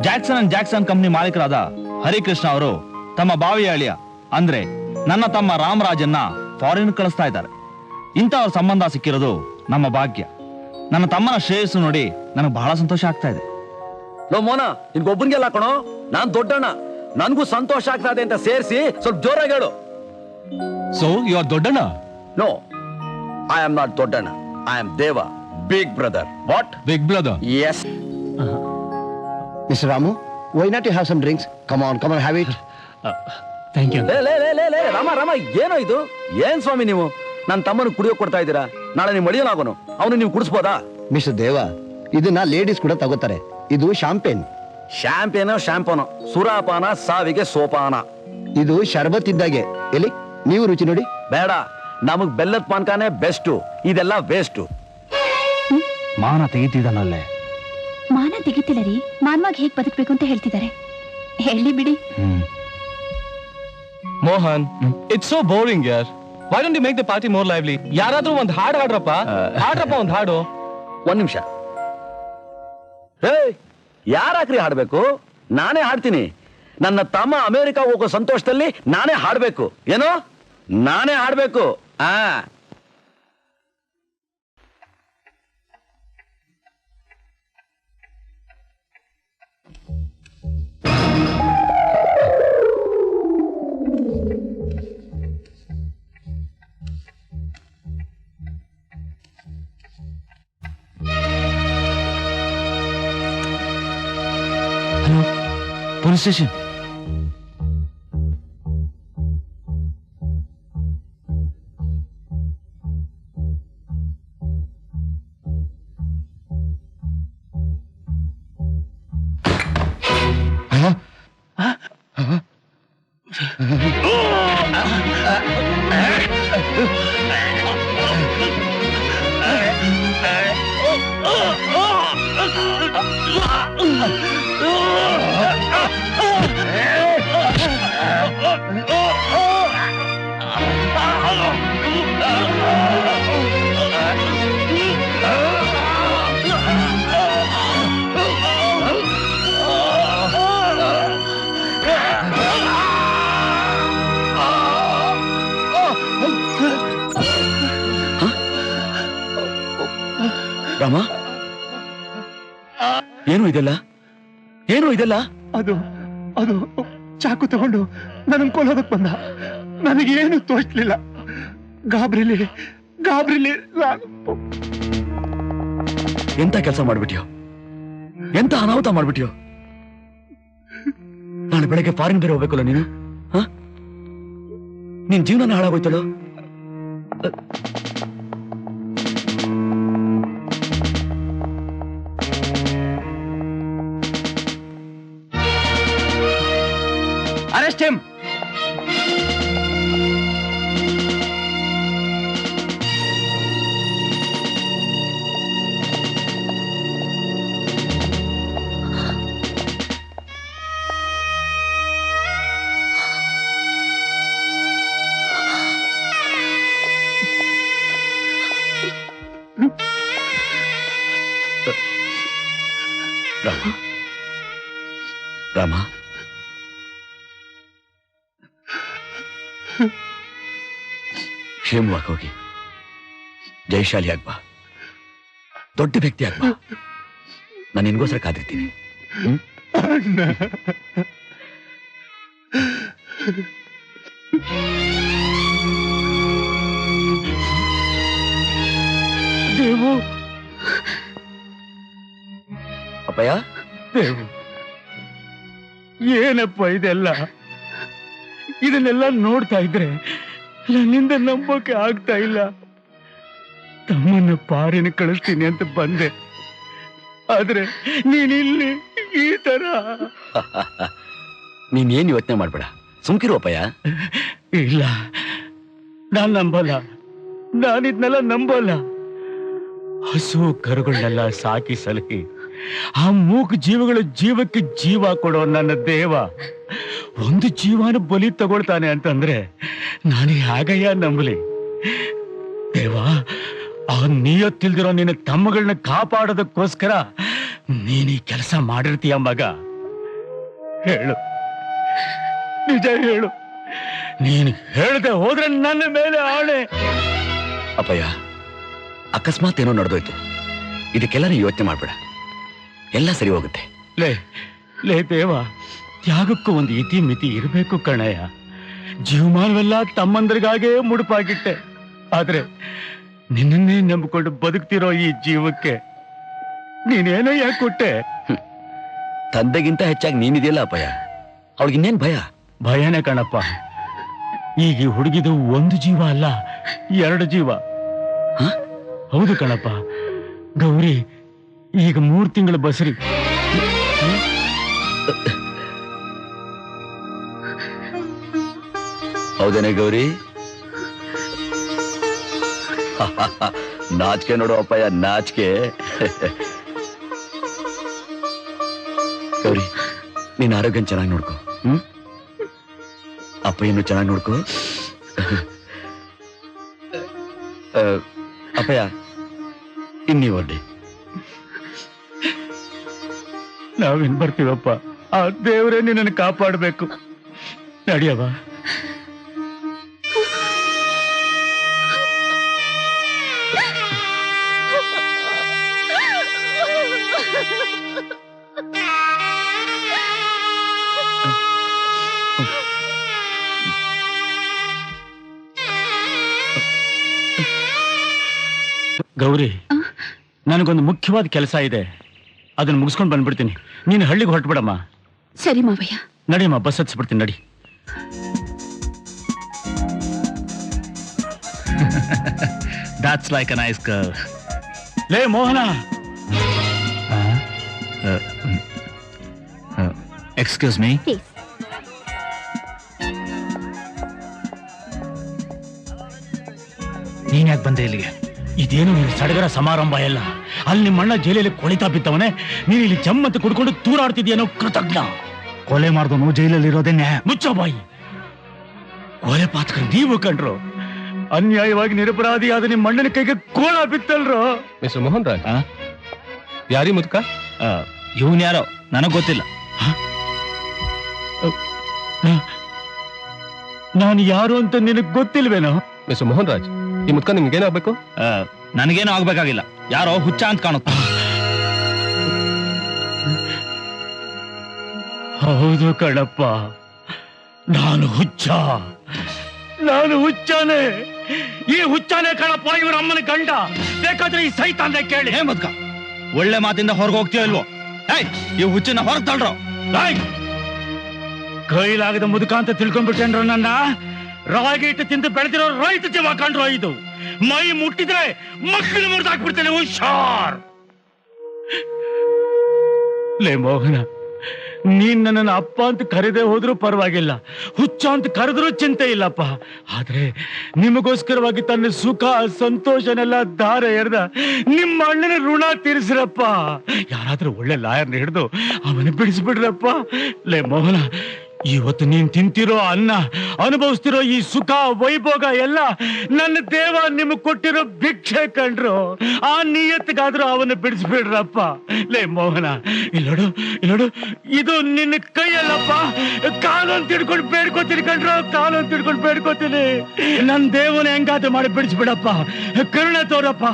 Jackson and Jackson company ಮಾಲೀಕರಾದ ಹರಿಕೃಷ್ಣ ಅವರು ತಮ್ಮ ಬಾವಿಯ ಅಳಿಯ ಅಂದ್ರೆ ನನ್ನ ತಮ್ಮ ರಾಮರಾಜನ್ನ ಫಾರಿನ್ ಕಳಿಸ್ತಾ ಇದ್ದಾರೆ. ಇಂಥವ್ರ ಸಂಬಂಧ ಸಿಕ್ಕಿರೋದು ನಮ್ಮ ಭಾಗ್ಯ. ನನ್ನ ತಮ್ಮನ ಶ್ರೇಯಸ್ಸು ನೋಡಿ ನನಗೆ ಬಹಳ ಸಂತೋಷ ಆಗ್ತಾ ಇದೆ. ಲೋ ಮೋನ, ನಿನ್ಗೊಬ್ಬನಿಗೆಲ್ಲ ಕಣೋ, ನಾನ್ ದೊಡ್ಡಣ್ಣ, ನನ್ಗೂ ಸಂತೋಷ ಆಗ್ತಾ ಇದೆ ಅಂತ ಸೇರಿಸಿ ಸ್ವಲ್ಪ ಜೋರಾಗಿ ಹೇಳು. So you are Doddanna? No, I am not Doddanna. I am Deva, big brother. What? Big brother? Yes. Mister Ramu, why not you have some drinks? Come on have it. Thank you. ಲೇ ರಾಮ, ಏನೋ ಇದು? ಏನ್ ಸ್ವಾಮಿ ನೀವು ನನ್ನ ತಮ್ಮನ ಕುಡಿಯೋಕ್ ಕೊಡ್ತಾ ಇದ್ದೀರಾ? ನಾಳೆ ನೀವು ಮಡಿಯಲಾಗೋನು, ಅವನು ನೀವು ಕುಡಿಸ್ಬೋದಾ? ಮಿಸ್ಟರ್ ದೇವ, ಇದನ್ನ ಲೇಡೀಸ್ ಕೂಡ ತಗೋತಾರೆ. ಇದು ಶಾಂಪೇನ್. ಶಾಂಪೋನೋ ಸುರಾಪಾನ, ಸಾವಿಗೆ ಸೋಪಾನ. ಇದು ಶರ್ಬತ್ ಇದ್ದಾಗೆ. ಎಲ್ಲಿ ನೀವು ರುಚಿ ನೋಡಿ. ಬೇಡ, ನಮಗ್ ಬೆಲ್ಲದ ಪಾನ್ಕಾನೇ ಬೆಸ್ಟ್. ಇದೆಲ್ಲ ವೇಸ್ಟ್. ಮಾನ ತೆಗಿತಿದ್ದಾನಲ್ಲೇ. ಮಾನ ತೆಗಿತಿಲ್ಲ ರೀ, ಮಾನವಾಗಿ ಹೇಗ್ ಬದುಕ್ಬೇಕು ಅಂತ ಹೇಳ್ತಿದ್ದಾರೆ. ಹೇಳಿ ಬಿಡಿ. ಮೋಹನ್, ಇಟ್ಸ್ ಸೋ ಬೋರಿಂಗ್ ಯಾರ್. Why don't you make the party more lively? ಯಾರಾದ್ರೂ ಒಂದು ಹಾಡು ಹಾಡ್ರಪ್ಪ. ಒಂದು ಹಾಡು. ಒಂದ್ ನಿಮಿಷ. ಹೇ, ಯಾರಾಕ್ರಿ ಹಾಡ್ಬೇಕು? ನಾನೇ ಹಾಡ್ತೀನಿ. ನನ್ನ ತಮ್ಮ ಅಮೆರಿಕ ಹೋಗೋ ಸಂತೋಷದಲ್ಲಿ ನಾನೇ ಹಾಡ್ಬೇಕು. ಏನೋ ನಾನೇ ಹಾಡ್ಬೇಕು. Hello, police station. ರಾಮ, ಏನು ಇದೆಲ್ಲ? ಏನು ಇದೆಲ್ಲ? ಅದು ಅದು ಚಾಕು ತಗೊಂಡು ನನ್ನ ಕೊಲ್ಲೋದಕ್ ಬಂದ. ನನಗೇನು ತೋಚ್ಲಿಲ್ಲ. ಗಾಬ್ರಿಲಿ ಎಂತ ಕೆಲಸ ಮಾಡ್ಬಿಟ್ಯೋ? ಎಂತ ಅನಾಹುತ ಮಾಡ್ಬಿಟ್ಯೋ? ನಾಳೆ ಬೆಳಗ್ಗೆ ಫಾರಿನ್ ಬೇರೆ ಹೋಗ್ಬೇಕಲ್ಲ ನೀನು. ನಿನ್ ಜೀವನ ಹಾಳಾಗೋಯ್ತಳು. Arrest him. ರಾಮ, ಕ್ಷೇಮವಾಗಿ ಹೋಗಿ ಜಯಶಾಲಿ ಆಗ್ಬಾ, ದೊಡ್ಡ ವ್ಯಕ್ತಿ ಆಗ್ಬಾ. ನಾನು ನಿನ್ಗೋಸ್ಕರ ಕಾದಿರ್ತೀನಿ. ದೇವು, ಅಪ್ಪಯ್ಯ, ದೇವು, ಏನಪ್ಪ ಇದೆಲ್ಲ? ಇದನ್ನೆಲ್ಲ ನೋಡ್ತಾ ಇದ್ರೆ ನನ್ನಿಂದ ನಂಬೋಕೆ ಆಗ್ತಾ ಇಲ್ಲ. ತಮ್ಮನ್ನ ಪಾರಿನ ಕಳಿಸ್ತೀನಿ ಅಂತ ಬಂದೆ, ಆದ್ರೆ ನೀನಿಲ್ಲಿ ಈ ತರ. ನೀನೇನ್ ಯೋಚನೆ ಮಾಡ್ಬೇಡ, ಸುಮ್ಕಿರು ಅಪ್ಪಯ್ಯ. ಇಲ್ಲ, ನಾನ್ ನಂಬಲ್ಲ. ನಾನಿದ್ನೆಲ್ಲ ನಂಬಲ್ಲ. ಹಸು ಕರುಗಳನ್ನೆಲ್ಲ ಸಾಕಿ ಸಲಹಿ ಆ ಮೂಕ ಜೀವಗಳ ಜೀವಕ್ಕೆ ಜೀವ ಕೊಡೋ ನನ್ನ ದೇವ ಒಂದು ಜೀವನ ಬಲಿ ತಗೊಳ್ತಾನೆ ಅಂತಂದ್ರೆ ನಾನು ಹೇಗಯ್ಯ ನಂಬಲಿ? ದೇವ, ಆ ನಿಯತ್ತಿಲ್ದಿರೋ ನಿನ್ನ ತಮ್ಮಗಳನ್ನ ಕಾಪಾಡೋದಕ್ಕೋಸ್ಕರ ನೀನ್ ಈ ಕೆಲಸ ಮಾಡಿರ್ತೀಯ ಮಗ. ಹೇಳು, ನಿಜ ಹೇಳು. ನೀನು ಹೇಳ್ದೆ ಹೋದ್ರೆ ನನ್ನ ಮೇಲೆ ಆಣೆ. ಅಪ್ಪಯ್ಯ, ಅಕಸ್ಮಾತ್ ಏನೋ ನಡೆದೋಯ್ತು, ಇದಕ್ಕೆಲ್ಲ ನೀ ಯೋಚನೆ ಮಾಡ್ಬೇಡ, ಎಲ್ಲ ಸರಿ ಹೋಗುತ್ತೆ. ಲೇ ದೇವ, ತ್ಯಾಗಕ್ಕೂ ಒಂದು ಇತಿ ಮಿತಿ ಇರಬೇಕು ಕಣಯ್ಯ. ಜೀವಮಾನವೆಲ್ಲ ತಮ್ಮಂದ್ರಿಗಾಗೇ ಮುಡುಪಾಗಿಟ್ಟೆ, ಆದ್ರೆ ನಿನ್ನನ್ನೇ ನಂಬಿಕೊಂಡು ಬದುಕ್ತಿರೋ ಈ ಜೀವಕ್ಕೆ ನೀನೇನೋ ಯಾಕೆ ಕೊಟ್ಟೆ? ತಂದೆಗಿಂತ ಹೆಚ್ಚಾಗಿ ನೀನಿದೆಯಲ್ಲ ಅಪ್ಪಯ್ಯ, ಅವಳಿಗಿನ್ನೇನ್ ಭಯ? ಭಯನೇ ಕಣಪ್ಪ. ಈಗ ಈ ಹುಡುಗಿದು ಒಂದು ಜೀವ ಅಲ್ಲ, 2 ಜೀವ. ಹೌದು ಕಣಪ್ಪ. ಗೌರಿ ಈಗ 3 ತಿಂಗಳು ಬಸರಿ. ಹೌದೇನೆ ಗೌರಿ? ನಾಚಿಕೆ ನೋಡು ಅಪ್ಪಯ್ಯ, ನಾಚಿಕೆ. ಗೌರಿ, ನೀನ್ ಆರೋಗ್ಯ ಚೆನ್ನಾಗಿ ನೋಡ್ಕೊ. ಅಪ್ಪಯ್ಯನು ಚೆನ್ನಾಗಿ ನೋಡ್ಕೊ. ಅಪ್ಪಯ್ಯ, ಇನ್ನೀ ಒಡ್ಡಿ. ನಾವಿನ್ ಬರ್ತೀವಪ್ಪ. ಆ ದೇವರೇ ನಿನ್ನನ್ನು ಕಾಪಾಡಬೇಕು. ನಡಿಯವ. ಗೌರಿ, ನನಗೊಂದು ಮುಖ್ಯವಾದ ಕೆಲಸ ಇದೆ, ಅದನ್ನ ಮುಗಿಸ್ಕೊಂಡು ಬಂದ್ಬಿಡ್ತೀನಿ. ನೀನು ಹಳ್ಳಿಗೆ ಹೊರಟ್ಬಿಡಮ್ಮ. ಸರಿ ಮಾವಯ್ಯ. ನಡಿಯಮ್ಮ, ಬಸ್ ಹತ್ಸ್ಬಿಡ್ತೀನಿ, ನಡಿ. That's like a nice girl. ಲೇ ಮೋಹನ, Excuse me. ನೀನ್ ಯಾಕೆ ಬಂದೆ ಇಲ್ಲಿಗೆ? ಇದೇನು ನಿನ್ ಸಡಗರ ಸಮಾರಂಭ ಎಲ್ಲ. ಅಲ್ಲಿ ನಿಮ್ಮ ಅಣ್ಣ ಜೈಲಲ್ಲಿ ಕೊಳಿತಾ ಬಿತ್ತವನೆ, ನೀನು ಇಲ್ಲಿ ಜಮ್ಮಂತ ಕುಡ್ಕೊಂಡು ತೂರಾಡ್ತಿದ್ಯನೋ ಕೃತಜ್ಞ. ಕೊಲೆ ಮಾಡಿದವನು ಜೈಲಲ್ಲಿ ಇರೋದೇನೆ. ಮುಚ್ಚ ಬಾಯಿ. ಕೊಲೆ ಪಾತಕರು ನೀವು ಕಂಡ್ರು. ಅನ್ಯಾಯವಾಗಿ ನಿರಪರಾಧಿಯಾದ ನಿಮ್ಮ ಅಣ್ಣನ ಕೈಗೆ ಕೋಳ ಬಿತ್ತಲ್ರು. ಮಿಸ್ಟರ್ ಮೋಹನ್ ರಾಜ್, ಯಾರಿ ಮುದ್ಕ? ಇವನ್ ಯಾರೋ ನನಗ್ ಗೊತ್ತಿಲ್ಲ. ನಾನು ಯಾರು ಅಂತ ನಿನಗ್ ಗೊತ್ತಿಲ್ವೇನೋ? ಮಿಸ್ಟರ್ ಮೋಹನ್ ರಾಜ್, ಈ ಮುದ್ಕ ನಿಮ್ಗೇನಾಗ್ಬೇಕು? ನನಗೇನು ಆಗ್ಬೇಕಾಗಿಲ್ಲ. ಯಾರೋ ಹುಚ್ಚ ಅಂತ ಕಾಣುತ್ತ. ಹೌದು ಕಣಪ್ಪ, ನಾನು ಹುಚ್ಚಾನೆ. ಈ ಹುಚ್ಚಾನೆ ಕಣಪ್ಪ ಇವ್ರ ಅಮ್ಮನ ಗಂಡ. ಬೇಕಾದ್ರೆ ಈ ಸೈತಾನ್ದೆ ಕೇಳಿ. ಹೇ ಮುದ್ಕ, ಒಳ್ಳೆ ಮಾತಿಂದ ಹೊರಗೆ ಹೋಗ್ತೀಯೋ ಇಲ್ವೋ? ಏಯ್, ಈ ಹುಚ್ಚನ್ನ ಹೊರಗೆ ತಳ್ರೋ. ಕೈಲಾಗದ ಮುದುಕ ಅಂತ ತಿಳ್ಕೊಂಡ್ಬಿಟ್ಟೇನ್ರು ನನ್ನ. ರಾಗಿ ಇಟ್ಟು ತಿಂದು ಬೆಳೆದಿರೋ ರೈತ ಜೀವ ಕಂಡ್ರು. ಇದು ಮೈ ಮುಟ್ಟಿದ್ರೆ ಮಕ್ಕಳು ಮುರಿದಾಕ್ಬಿಡ್ತೇನೆ. ಹುಷಾರ್. ಲೇ ಮೋಹನ, ನೀನ್ ನನ್ನನ್ನು ಅಪ್ಪ ಅಂತ ಕರೆದೇ ಹೋದ್ರೂ ಪರವಾಗಿಲ್ಲ, ಹುಚ್ಚ ಅಂತ ಕರೆದ್ರೂ ಚಿಂತೆ ಇಲ್ಲಪ್ಪ. ಆದ್ರೆ ನಿಮಗೋಸ್ಕರವಾಗಿ ತನ್ನ ಸುಖ ಸಂತೋಷನೆಲ್ಲ ಧಾರೆ ಎರೆದ ನಿಮ್ಮ ಅಣ್ಣನ ಋಣ ತೀರಿಸ್ರಪ್ಪ. ಯಾರಾದ್ರೂ ಒಳ್ಳೆ ಲಾಯರ್ನ ಹಿಡಿದು ಅವನ ಬಿಡಿಸ್ಬಿಡ್ರಪ್ಪ. ಲೇ ಮೋಹನ, ಇವತ್ತು ನೀನ್ ತಿಂತಿರೋ ಅನ್ನ, ಅನುಭವಿಸ್ತಿರೋ ಈ ಸುಖ ವೈಭೋಗ ಎಲ್ಲ ನನ್ನ ದೇವ ನಿಮಗ್ ಕೊಟ್ಟಿರೋ ಭಿಕ್ಷೆ ಕಂಡ್ರು. ಆ ನಿಯತ್ತಿಗಾದ್ರೂ ಅವನ್ನ ಬಿಡಿಸ್ಬಿಡ್ರಪ್ಪ. ಲೇ ಮೋಹನ, ಇಲ್ಲೋಡು, ಇದು ನಿನ್ನ ಕೈಯಲ್ಲಪ್ಪ. ಕಾಲೊಂದು ತಿಡ್ಕೊಂಡು ಬೇಡ್ಕೋತೀನಿ ಕಂಡ್ರು, ಕಾಲೊಂದು ತಿಡ್ಕೊಂಡು ಬೇಡ್ಕೋತೀನಿ. ನನ್ ದೇವನ ಹೆಂಗಾದ್ರೂ ಮಾಡಿ ಬಿಡಿಸ್ಬಿಡಪ್ಪ. ಕರುಣೆ ತೋರಪ್ಪ.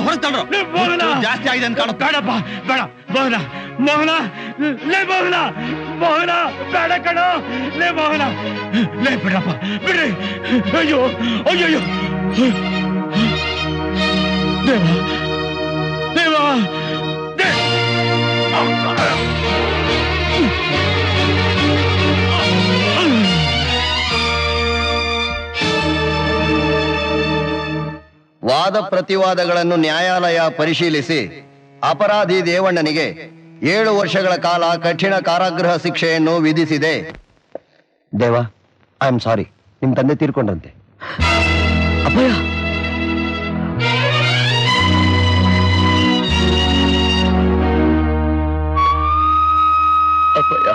ಹೊರಗೆ ತಳ್ರೋ. ಮೋಹನ, ಜಾಸ್ತಿ ಆಗಿದೆ ಅಂತ ಕಾಣುತ್ತೆ. ಬೇಡಪ್ಪ, ಬೇಡ ಮೋಹನ. ಲೇ ಮೋಹನ, ಬೇಡ ಕಣ. ಲೇ ಮೋಹನ, ಲೇ ಬಿಡಪ್ಪ, ಬಿಡ್ರಿ. ಅಯ್ಯೋ ದೇವ. ವಾದ ಪ್ರತಿವಾದಗಳನ್ನು ನ್ಯಾಯಾಲಯ ಪರಿಶೀಲಿಸಿ ಅಪರಾಧಿ ದೇವಣ್ಣನಿಗೆ 7 ವರ್ಷಗಳ ಕಾಲ ಕಠಿಣ ಕಾರಾಗೃಹ ಶಿಕ್ಷೆಯನ್ನು ವಿಧಿಸಿದೆ. ದೇವ, ಐ ಆಮ್ ಸಾರಿ. ನಿಮ್ ತಂದೆ ತೀರ್ಕೊಂಡ್ರಂತೆ. ಅಪ್ಪಯ್ಯ, ಅಪ್ಪಯ್ಯ,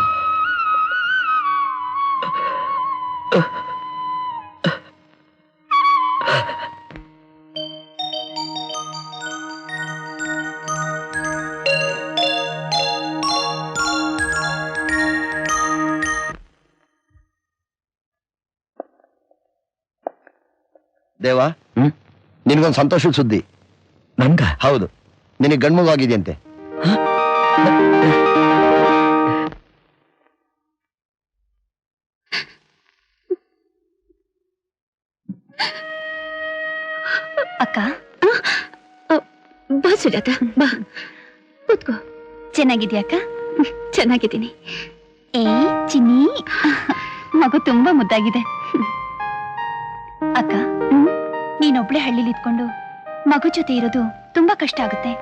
ದೇವ, ನಿನಗೊಂದು ಸಂತೋಷದ ಸುದ್ದಿ. ನನ್ಗ? ಹೌದು, ನಿನಗೆ ಗಂಡ್ಮಗುವಾಗಿದೆಯಂತೆ. ಅಕ್ಕ, ಬಾ ಸುಜಾತ, ಬಾ ಕೂತ್ಕೋ. ಚೆನ್ನಾಗಿದ್ಯಾ ಅಕ್ಕ? ಚೆನ್ನಾಗಿದ್ದೀನಿ. ಏ ಚಿನ್ನಿ, ಮಗು ತುಂಬಾ ಮುದ್ದಾಗಿದೆ. ಅಕ್ಕ, ನೀನೊಬ್ಳೆ ಹಳ್ಳಿಲಿ ಇದ್ಕೊಂಡು ಮಗು ಜೊತೆ ಇರೋದು ತುಂಬಾ ಕಷ್ಟ ಆಗುತ್ತೆ.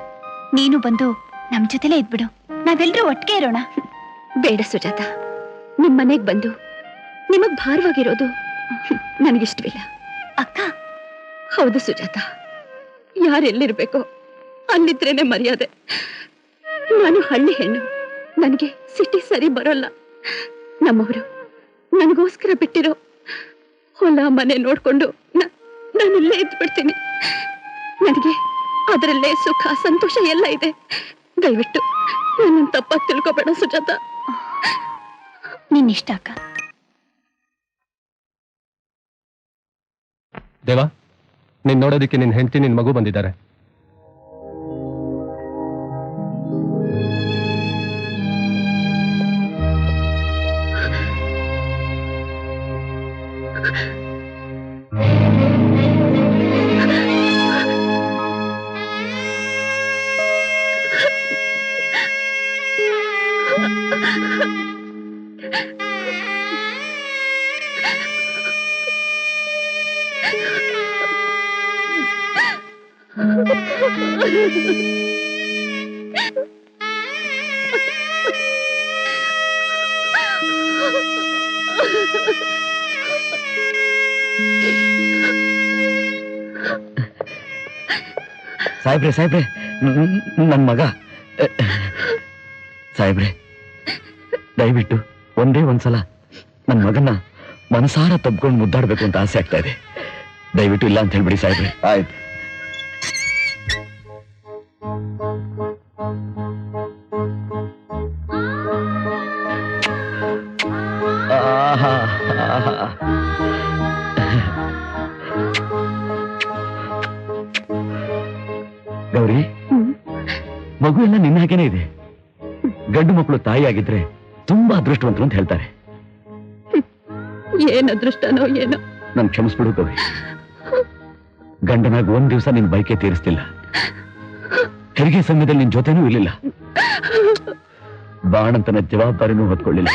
ನೀನು ಬಂದು ನಮ್ ಜೊತೆಲೇ ಇದ್ಬಿಡು, ನಾವೆಲ್ಲರೂ ಒಟ್ಟಿಗೆ ಇರೋಣ. ಬೇಡ ಸುಜಾತ, ನಿಮ್ ಮನೆಗ್ ಬಂದು ನಿಮಗ್ ಭಾರವಾಗಿರೋದು ನನಗಿಷ್ಟವಿಲ್ಲ. ಅಕ್ಕ, ಹೌದು ಸುಜಾತ, ಯಾರೆಲ್ಲಿರ್ಬೇಕೋ ಅಲ್ಲಿದ್ರೇನೆ ಮರ್ಯಾದೆ. ನಾನು ಹಳ್ಳಿ ಹೆಣ್ಣು, ನನಗೆ ಸಿಟಿ ಸರಿ ಬರೋಲ್ಲ. ನಮ್ಮವರು ನನಗೋಸ್ಕರ ಬಿಟ್ಟಿರೋ ಹೊಲ ಮನೆ ನೋಡ್ಕೊಂಡು ನಾನು ಇಲ್ಲೇ ಇದ್ಬಿಡ್ತೀನಿ. ನನಗೆ ಅದರಲ್ಲೇ ಸುಖ ಸಂತೋಷ ಎಲ್ಲ ಇದೆ. ದಯವಿಟ್ಟು ನನ್ನ ತಪ್ಪಾಗಿ ತಿಳ್ಕೊಬೇಡ ಸುಜಾತ. ನಿನ್ನಿಷ್ಟ ಅಕ್ಕ. ದೇವ, ನೀನ್ ನೋಡೋದಿಕ್ಕೆ ನಿನ್ ಹೆಂಡತಿ ನಿನ್ ಮಗು ಬಂದಿದ್ದಾರೆ. ಸಾಹೇಬ್ರೆ ಸಾಹೇಬ್ರೆ ನನ್ನ ಮಗ ಸಾಹೇಬ್ರೆ ದಯವಿಟ್ಟು ಒಂದೇ ಒಂದ್ಸಲ ನನ್ನ ಮಗನ್ನ ಮನಸಾರ ತಬ್ಕೊಂಡು ಮುದ್ದಾಡ್ಬೇಕು ಅಂತ ಆಸೆ ಆಗ್ತಾ ಇದೆ. ದಯವಿಟ್ಟು ಇಲ್ಲ ಅಂತ ಹೇಳ್ಬಿಡಿ ಸಾಹೇಬ್ರೆ. ಆಯ್ತು. ಆಹಾ, ಆಹಾ. ಗೌರಿ, ಮಗು ಎಲ್ಲ ನಿನ್ನ ಹಾಗೇನೆ ಇದೆ. ಗಂಡು ಮಕ್ಕಳು ತಾಯಿ ಆಗಿದ್ರೆ ತುಂಬಾ ಅದೃಷ್ಟವಂತರು ಅಂತ ಹೇಳ್ತಾರೆ. ಏನ್ ಅದೃಷ್ಟನೋ ಏನೋ. ನನ್ ಕ್ಷಮಿಸ್ಬಿಡು ಗೌರಿ. ಗಂಡನಾಗ ಒಂದ್ ದಿವಸ ನಿನ್ ಬೈಕೆ ತೀರಿಸ್ತಿಲ್ಲ. ಹೆರಿಗೆ ಸಮಯದಲ್ಲಿ ನಿನ್ ಜೊತೆನೂ ಇರ್ಲಿಲ್ಲ. ಬಾಣಂತನ ಜವಾಬ್ದಾರಿನೂ ಹೊತ್ಕೊಳ್ಳಿಲ್ಲ.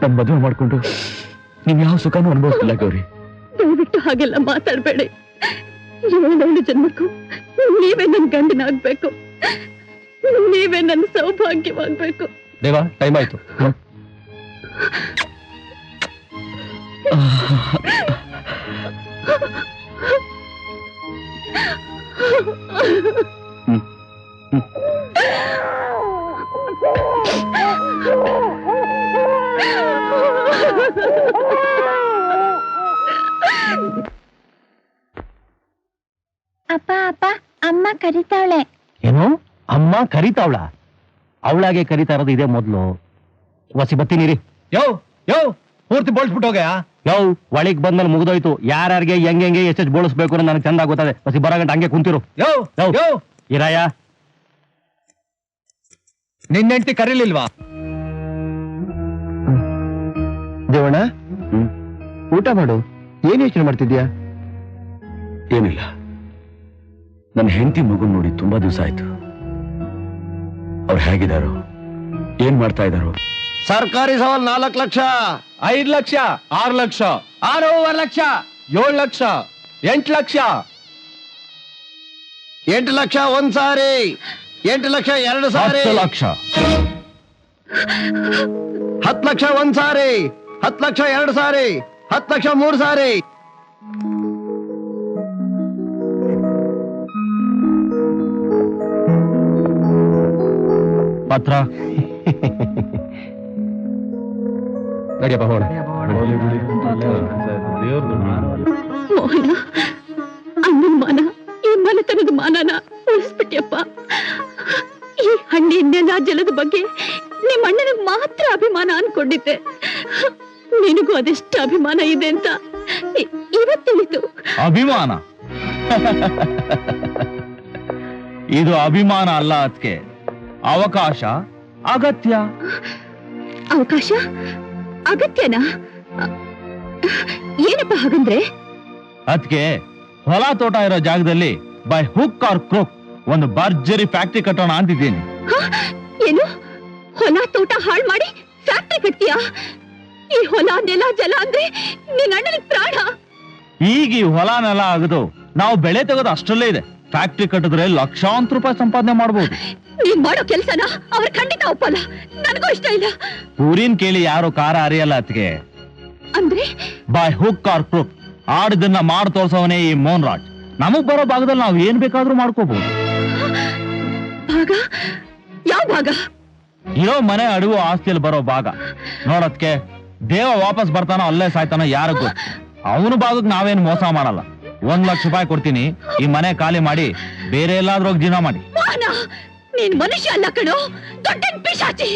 ನನ್ ಮದುವೆ ಮಾಡ್ಕೊಂಡು ನೀನ್ ಯಾವ ಸುಖನೂ ಅನುಭವಿಸ್ತಿಲ್ಲ ಗೌರಿ. ದಯವಿಟ್ಟು ಹಾಗೆಲ್ಲ ಮಾತಾಡ್ಬೇಡಿ. 7 ಜನ್ಮಕ್ಕೂ ನೀವೇ ನನ್ ಗಂಡನಾಗ್ಬೇಕು. ನೀವೇ ನನ್ನ ಸೌಭಾಗ್ಯವಾಗ್ಬೇಕು. ದೇವ, ಟೈಮ್ ಆಯ್ತು. ಅಪ್ಪ ಅಪ್ಪ, ಅಮ್ಮ ಕರಿತಾವಳೆ. ಏನು ಅಮ್ಮ ಕರಿತಾವಳ? ಅವಳಾಗೆ ಕರಿತಾ ಇರೋದು ಇದೇ ಮೊದ್ಲು. ವಸಿ ಬತ್ತೀನಿರಿ. ಯೋ ಯೋ, ಪೂರ್ತಿ ಬೋಳ್ಸ್ಬಿಟ್ಟೋಗ. ಯೋ, ಒಳಗ್ ಬಂದ್ಮೇಲೆ ಮುಗಿದೋಯ್ತು. ಯಾರ್ಯಾರಿಗೆ ಹೆಂಗೆ ಎಷ್ಟೆಷ್ಟು ಬೋಳಿಸ್ಬೇಕು ಅನ್ನೋ ನನಗೆ ಚಂದ ಗೊತ್ತದೆ. ವಸಿ ಬರಗಂಟ ಹಂಗೆ ಕುಂತಿರು. ಯೋ ಯೋ, ಇರಾಯ, ನಿನ್ನ ಹೆಂಡತಿ ಕರೀಲಿಲ್ವಾ? ದೇವಣ್ಣ, ಊಟ ಮಾಡು. ಏನ್ ಯೋಚನೆ ಮಾಡ್ತಿದ್ಯಾ? ಏನಿಲ್ಲ, ನನ್ನ ಹೆಂಡತಿ ಮಗು ನೋಡಿ ತುಂಬಾ ದಿವಸ ಆಯ್ತು. ಅವ್ರು ಹೇಗಿದಾರೋ, ಏನ್ ಮಾಡ್ತಾ ಇದಾರೋ. ಸರ್ಕಾರಿ ಸವಾಲ್ 4 ಲಕ್ಷ, 5 ಲಕ್ಷ, 6 ಲಕ್ಷ, 6.5 ಲಕ್ಷ, 7 ಲಕ್ಷ, 8 ಲಕ್ಷ. 8 ಲಕ್ಷ ಒಂದ್ ಸಾರಿ, 8 ಲಕ್ಷ 2 ಸಾರಿ, 10 ಲಕ್ಷ, 10 ಲಕ್ಷ ಒಂದ್ ಸಾರಿ, 10 ಲಕ್ಷ 2 ಸಾರಿ, 10 ಲಕ್ಷ 3 ಸಾರಿ. ಪತ್ರ. ನಡಿಯಪ್ಪ ಹೋಣ. ಮೋಹನ, ಅಣ್ಣನ ಮಾನ, ಈ ಮನೆತನದ ಮಾನನ ಉಳಿಸ್ಬಿಟ್ಯಪ್ಪ. ಈ ಹಣ್ಣಿ ನೆಲ ಜಲದ ಬಗ್ಗೆ ನಿಮ್ಮ ಅಣ್ಣನಿಗೆ ಮಾತ್ರ ಅಭಿಮಾನ ಅನ್ಕೊಂಡಿದ್ದೆ. ನಿನಗೂ ಅದೆಷ್ಟು ಅಭಿಮಾನ ಇದೆ ಅಂತ ಇವತ್ತು ತಿಳಿತು. ಅಭಿಮಾನ? ಇದು ಅಭಿಮಾನ ಅಲ್ಲ ಅದಕ್ಕೆ, ಅವಕಾಶ, ಅಗತ್ಯ. ಅವಕಾಶ, ಅಗತ್ಯನಾ? ಏನಪ್ಪ ಹಾಗಂದ್ರೆ? ಅದಕ್ಕೆ ಹೊಲ ತೋಟ ಇರೋ ಜಾಗದಲ್ಲಿ ಬೈ ಹುಕ್ ಆರ್ ಕ್ರೋಕ್ ಒಂದು ಭರ್ಜರಿ ಫ್ಯಾಕ್ಟ್ರಿ ಕಟ್ಟೋಣ ಅಂತಿದ್ದೀನಿ. ಏನು, ಹೊಲ ತೋಟ ಹಾಳು ಮಾಡಿ ಫ್ಯಾಕ್ಟ್ರಿ ಕಟ್ತೀಯಾ? ಈ ಹೊಲ ನೆಲ ಜಲ ಅಂದ್ರೆ ನಿನ್ನ ಅಣ್ಣನಿಗೆ ಪ್ರಾಣ. ಈಗ ಈ ಹೊಲ ನೆಲ ಆಗದು ನಾವು ಬೆಳೆ ತೆಗೆದು ಅಷ್ಟರಲ್ಲೇ ಇದೆ. ಫ್ಯಾಕ್ಟ್ರಿ ಕಟ್ಟಿದ್ರೆ ಲಕ್ಷಾಂತರ ರೂಪಾಯಿ ಸಂಪಾದನೆ ಮಾಡಬಹುದು. ನೀನ್ ಮಾಡೋ ಕೆಲ್ಸನ ಅವ್ರ ಖಂಡಿತ ಒಪ್ಪಲ್ಲ. ನನಗೂ ಇಷ್ಟ ಇಲ್ಲ. ಊರಿನ್ ಕೇಳಿ ಯಾರು ಕಾರ ಅರಿಯಲ್ಲ ಅದಕ್ಕೆ. ಅಂದ್ರೆ ಬೈ ಹುಕ್ ಆರ್ ಕ್ರೋಕ್ ಆಡಿದನ್ನ ಮಾಡಿ ತೋರ್ಸವನೇ ಈ ಮೋಹನ್ ರಾಜ್. ನಮಗ್ ಬರೋ ಭಾಗದಲ್ಲಿ ನಾವು ಏನ್ ಬೇಕಾದ್ರೂ ಮಾಡ್ಕೋಬಹುದು. ಭಾಗ? ಯಾವ ಭಾಗ? ಇರೋ ಮನೆ ಅಡುವು ಆಸ್ತಿಯಲ್ಲಿ ಬರೋ ಭಾಗ ನೋಡದ್ಕೆ. ದೇವ ವಾಪಸ್ ಬರ್ತಾನೋ ಅಲ್ಲೇ ಸಾಯ್ತಾನೋ ಯಾರಿಗ್ ಗೊತ್ತು. ಅವನು ಭಾಗಕ್ಕೆ ನಾವೇನು ಮೋಸ ಮಾಡಲ್ಲ. 1 ಲಕ್ಷ ರೂಪಾಯಿ ಕೊಡ್ತೀನಿ, ಈ ಮನೆ ಖಾಲಿ ಮಾಡಿ ಬೇರೆ ಎಲ್ಲಾದ್ರೂ ಹೋಗಿ ಜೀವನ ಮಾಡಿ. ಮೋಹನ, ನೀನ್ ಮನುಷ್ಯ ಅಲ್ಲ ಕಣೋ, ದೊಡ್ಡ ಪಿಶಾಚಿ.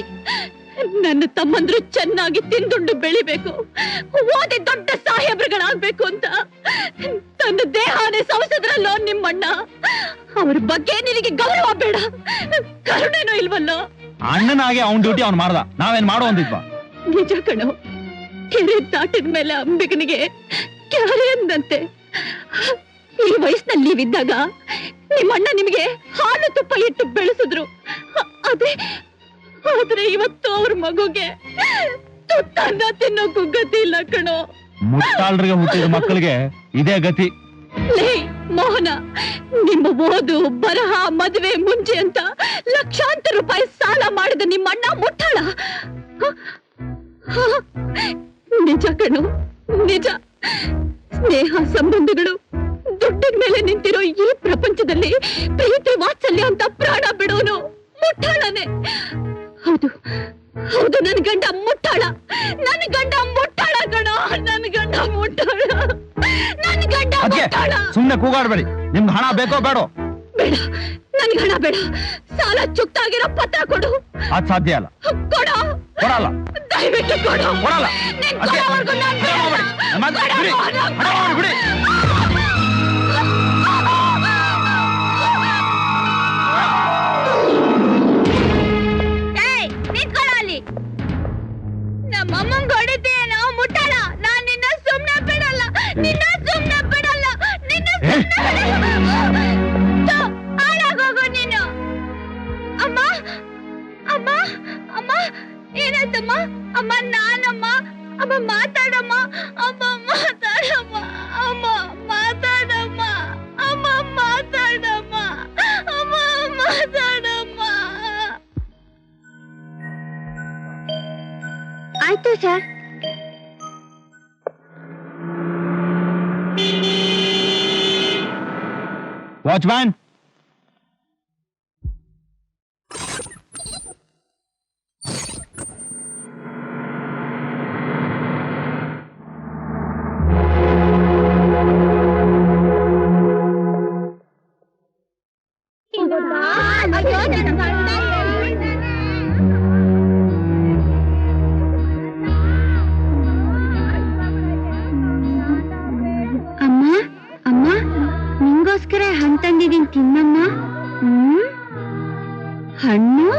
ನನ್ನ ತಮ್ಮಂದ್ರು ಚೆನ್ನಾಗಿ ತಿಂದುಂಡು ಬೆಳಿಬೇಕು, ಓದಿ ದೊಡ್ಡ ಸಾಹೇಬ್ರುಗಳಾಗ್ಬೇಕು ಅಂತ ತನ್ನ ದೇಹನೇ ಸವಸದ್ರಲ್ಲೋ ನಿಮ್ಮಣ್ಣ. ಅವ್ರ ಬಗ್ಗೆ ನಿನಗೆ ಗೌರವ ಬೇಡ, ಕರುಣೆನೂ ಇಲ್ವಲ್ಲೋ. ಅಣ್ಣನಾಗೆ ಅವನ್ ಡ್ಯೂಟಿ ಅವ್ನು ಮಾಡ್ದ, ನಾವೇನ್ ಮಾಡೋ ಅಂದಿದ್ವಾ? ನಿಜ ಕಣೋ, ಕೆರೆ ದಾಟಿದ ಮೇಲೆ ಅಂಬಿಗನಿಗೆ ಕ್ಯಾರೆ ಅಂದಂತೆ. ಈ ವಯಸ್ಸಿನಲ್ಲಿ ನೀವಿದ್ದಾಗ ನಿಮ್ಮಣ್ಣ ನಿಮಗೆ ಹಾಲು ತುಪ್ಪ ಇಟ್ಟು ಬೆಳೆಸಿದ್ರು. ಆದ್ರೆ ಇವತ್ತು ಅವ್ರ ಮಗುಗೆ ತುತ್ತನ್ನ ತಿನ್ನೋಕು ಗತಿ ಇಲ್ಲ ಕಣೋ. ಮುಟ್ಟಾಳ್ರಿಗೆ ಹುಟ್ಟಿದ ಮಕ್ಕಳಿಗೆ ಇದೇ ಗತಿ. ಲೇ ಮೋಹನ, ನಿಮ್ಮ ಓದು ಬರಹ ಮದುವೆ ಮುಂಚೆ ಅಂತ ಲಕ್ಷಾಂತರ ರೂಪಾಯಿ ಸಾಲ ಮಾಡಿದ ನಿಮ್ಮಣ್ಣ ಮುಟ್ಟಾಳ? ನಿಜ ಕಣೋ, ನಿಜ. ಸ್ನೇಹ ಸಂಬಂಧಗಳು ದುಡ್ಡಿನ ಮೇಲೆ ನಿಂತಿರೋ ಈ ಪ್ರಪಂಚದಲ್ಲಿ ಪ್ರೀತಿ ವಾತ್ಸಲ್ಯ ಅಂತ ಪ್ರಾಣ ಬಿಡೋನು ಮುಟ್ಟಾಳನೆ. ಹೌದು ಹೌದು, ನನ್ ಗಂಡ ಮುಟ್ಟಾಳ, ನನ್ ಗಂಡ ಮುಟ್ಟಾಳ ಕಣೋ, ನನ್ ಗಂಡ ಮುಟ್ಟಾಳ, ನನ್ ಗಂಡ ಮುಟ್ಟಾಳ. ಸುಮ್ನೆ ಕೂಗಾಡ್ಬೇಡಿ. ನಿಮ್ಗೆ ಹಣ ಬೇಕೋ ಬೇಡೋ? ಬೇಡ, ನನ್ಗೆ ಹಣ ಬೇಡ. ಸಾಲ ಚುಕ್ತಾಗಿರೋ ಪತ್ರ ಕೊಡು. ಅದ್ ಸಾಧ್ಯ ಅಲ್ಲ. ಕೊಡು. ಕೊಡಲ್ಲ. ದಯವಿಟ್ಟು ಕೊಡು. ಕೊಡಲ್ಲ. ನೀನ್ ಕೊಡೋವರ್ಗು ನಾನ್ ಬೇಡ. ಬಿಡಿ. ನಮ್ಮಮ್ಮಂಗ್ ಹೊಡಿತೀಯೇನೋ ಮುಟ್ಟಾಳ. ನಾನ್ ನಿನ್ನ ಸುಮ್ನೆ ಬಿಡಲ್ಲ, ನಿನ್ನ ಸುಮ್ನೆ ಬಿಡಲ್ಲ, ನಿನ್ನ ಹಾಳಾಗೋಗು ನೀನು. ಅಮ್ಮ ಅಮ್ಮ ಅಮ್ಮ, ಏನಾಯ್ತಮ್ಮ? ಅಮ್ಮ ನಾನಮ್ಮ. ಅಮ್ಮ ಮಾತಾಡಮ್ಮ, ಅಮ್ಮ ಮಾತಾಡಮ್ಮ, ಅಮ್ಮ ಮಾತಾಡಮ್ಮ, ಅಮ್ಮ ಮಾತಾಡಮ್ಮ, ಅಮ್ಮ ಮಾತಾಡಮ್ಮ. ಆಯ್ತು ಸರ್. ವಾಚ್ಮ್ಯಾನ್, ಅಮ್ಮ ಅಮ್ಮ, ನಿಂಗೋಸ್ಕರ ಹಣ್ಣು ತಂದಿದ್ದೀನಿ, ತಿನ್ನಮ್ಮ. ಹಣ್ಣು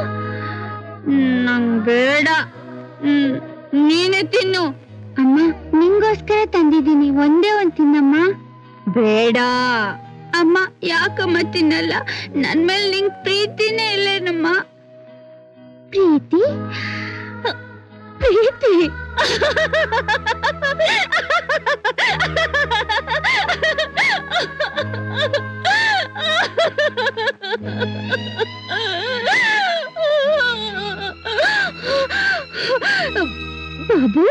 ನಂಗ್ ಬೇಡ, ನೀನೇ ತಿನ್ನು. ಅಮ್ಮ ನಿಂಗೋಸ್ಕರ ತಂದಿದ್ದೀನಿ, ಒಂದೇ ಒಂದ್ ತಿನ್ನಮ್ಮ. ಬೇಡ ಅಮ್ಮ. ಯಾಕಮ್ಮ ತಿನ್ನಲ್ಲ? ನನ್ ಮೇಲೆ ನಿಂಗ್ ಪ್ರೀತಿನೇ ಇಲ್ಲೇನಮ್ಮ? ಪ್ರೀತಿ ಪ್ರೀತಿ ಬಾಬು,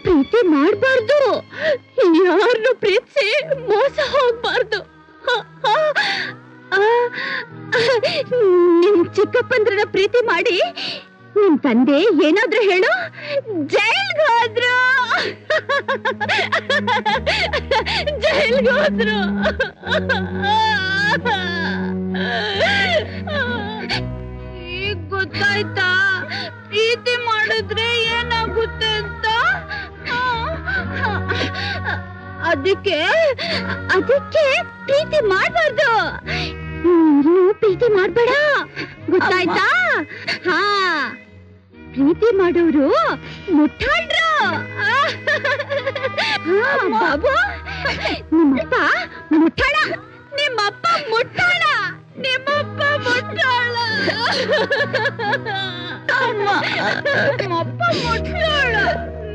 ಪ್ರೀತಿ ಮಾಡಬಾರ್ದು. ಯಾರನ್ನು ಪ್ರೀತಿಸಿ ಮೋಸ ಹೋಗ್ಬಾರ್ದು. ನಿಮ್ ಚಿಕ್ಕಪ್ಪಂದ್ರನ್ನ ಪ್ರೀತಿ ಮಾಡಿ ನಿಮ್ ತಂದೆ ಏನಾದ್ರೂ ಹೇಳು, ಜೈಲ್ಗೆ ಹೋದ್ರು, ಜೈಲ್ಗೆ ಹೋದ್ರು. ಈಗ ಗೊತ್ತಾಯ್ತಾ ಪ್ರೀತಿ ಮಾಡಿದ್ರೆ ಏನಾಗುತ್ತೆ ಅಂತ? ಅದಕ್ಕೆ ಅದಕ್ಕೆ ಪ್ರೀತಿ ಮಾಡ್ಬಾರ್ದು. ನೀನು ಪ್ರೀತಿ ಮಾಡ್ಬೇಡ, ಗೊತ್ತಾಯ್ತಾ? ಹಾ, ಪ್ರೀತಿ ಮಾಡೋರು ಮುಟ್ಟಾಳ್ರು. ಬಾಬು, ನಿಮ್ಮಪ್ಪ ಮುಟ್ಟಾಳ, ನಿಮ್ಮಪ್ಪ ಮುಟ್ಟಾಳ, ನಿಮ್ಮಪ್ಪ ಮುಟ್ಟಾಳ. ನಿಮ್ಮಪ್ಪ ಮುಟ್ಟಾಳ,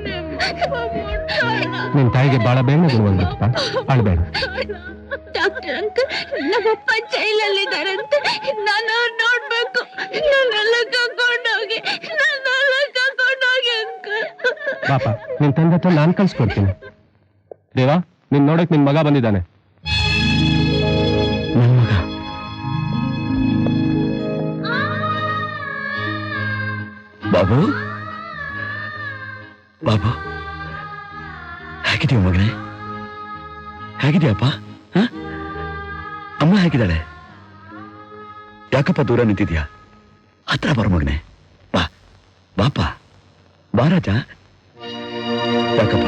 ನಿಮ್ಮಪ್ಪ ಮುಟ್ಟಾಳ. ನಿನ್ ತಾಯಿಗೆ ಬಹಳ ಬೇನೆ ಬಂದ್ಬಿಡ್ತಾ, ಅಳ್ಬೇಡ. ಡಾಕ್ಟರ್ ಅಂಕಲ್, ನಮ್ಮಪ್ಪ ಜೈಲಲ್ಲಿದ್ದಾರಂತೆ. ನಾನು ಅವ್ರು ನೋಡ್ಬೇಕು. ನನ್ನೆಲ್ಲ ಕರ್ಕೊಂಡೋಗಿ, ನನ್ನೆಲ್ಲ ಕರ್ಕೊಂಡೋಗಿ ಅಂಕಲ್. ಪಾಪ, ನಿನ್ ತಂದೆ ಹತ್ರ ನಾನ್ ಕಳ್ಸ್ಕೊಡ್ತೀನಿ. ದೇವಾ, ನಿನ್ ನೋಡಕ್ ನಿನ್ ಮಗ ಬಂದಿದ್ದಾನೆ. ನನ್ ಮಗ ಬಾಬು. ಬಾಬು, ಹೇಗಿದೀಯ ಮಗನೇ? ಹೇಗಿದೆಯಪ್ಪ? ಅಮ್ಮ ಹೇಗಿದ್ದಾಳೆ? ಯಾಕಪ್ಪ ದೂರ ನಿಂತಿದ್ಯಾ? ಹತ್ರ ಬರ ಮಗನೆ. ಬಾ ಬಾಪ, ಬಾರಾಜ. ಯಾಕಪ್ಪ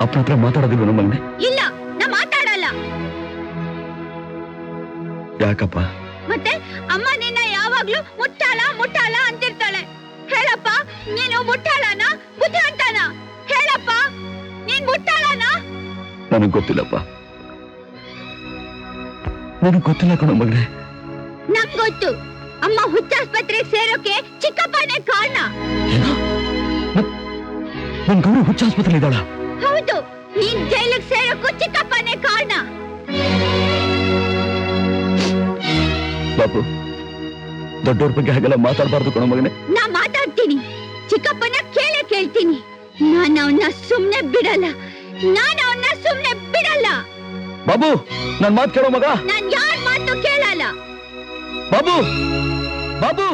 ಅಪ್ಪನ ಹತ್ರ ಮಾತಾಡೋದಿಲ್ವ ನಮ್ಮ ಮಗನೆ? ಇಲ್ಲ, ನಾ ಮಾತಾಡಲ್ಲ. ಯಾಕಪ್ಪ? ಮತ್ತೆ ಅಮ್ಮ ನಿನ್ನ ಯಾವಾಗ್ಲೂ ಮುಟ್ಟಾಳ ಮುಟ್ಟಾಳ ಅಂತಿರ್ತಾಳೆ. ಹೇಳಪ್ಪ, ನೀನು ಮುಟ್ಟಾಳನ ಬುದ್ಧಿವಂತನ? ಹೇಳಪ್ಪ, ನೀನ್ ಮುಟ್ಟಾಳನ? ನನಗ್ ಗೊತ್ತಿಲ್ಲಪ್ಪ, ನನಗ್ ಗೊತ್ತಿಲ್ಲ ಕಣ ಮಗನೆ. ನಂಗ್ ಗೊತ್ತು. ಅಮ್ಮ ಹುಚ್ಚಾಸ್ಪತ್ರೆಗೆ ಸೇರೋಕೆ ಚಿಕ್ಕಪ್ಪನೇ ಕಾರಣ. ನನ್ ಗೌರಿ ಹುಚ್ಚಾಸ್ಪತ್ರೆ ಇದ್ದಾಳ? ಹೌದು, ನೀನ್ ಜೈಲಿಗೆ ಸೇರೋಕ್ಕೂ ಚಿಕ್ಕಪ್ಪನೇ ಕಾರಣ. ಬಾಬು, ದೊಡ್ಡವ್ರ ಬಗ್ಗೆ ಹಾಗೆಲ್ಲ ಮಾತಾಡಬಾರ್ದು ಕಣ ಮಗನೆ. ನಾ ಮಾತಾಡ್ತೀನಿ, ಚಿಕ್ಕಪ್ಪನ ಕೇಳ್ತೀನಿ. ನಾನು ಅವನ್ನ ಸುಮ್ನೆ ಬಿಡಲ್ಲ, ನಾನು ಅವನ್ನ ಸುಮ್ನೆ ಬಿಡಲ್ಲ. ಬಾಬು ನನ್ ಮಾತು ಕೇಳೋ ಮಗ. ನಾನ್ ಯಾರ್ ಮಾತು ಕೇಳಲ್ಲ. ಬಾಬು ಬಾಬು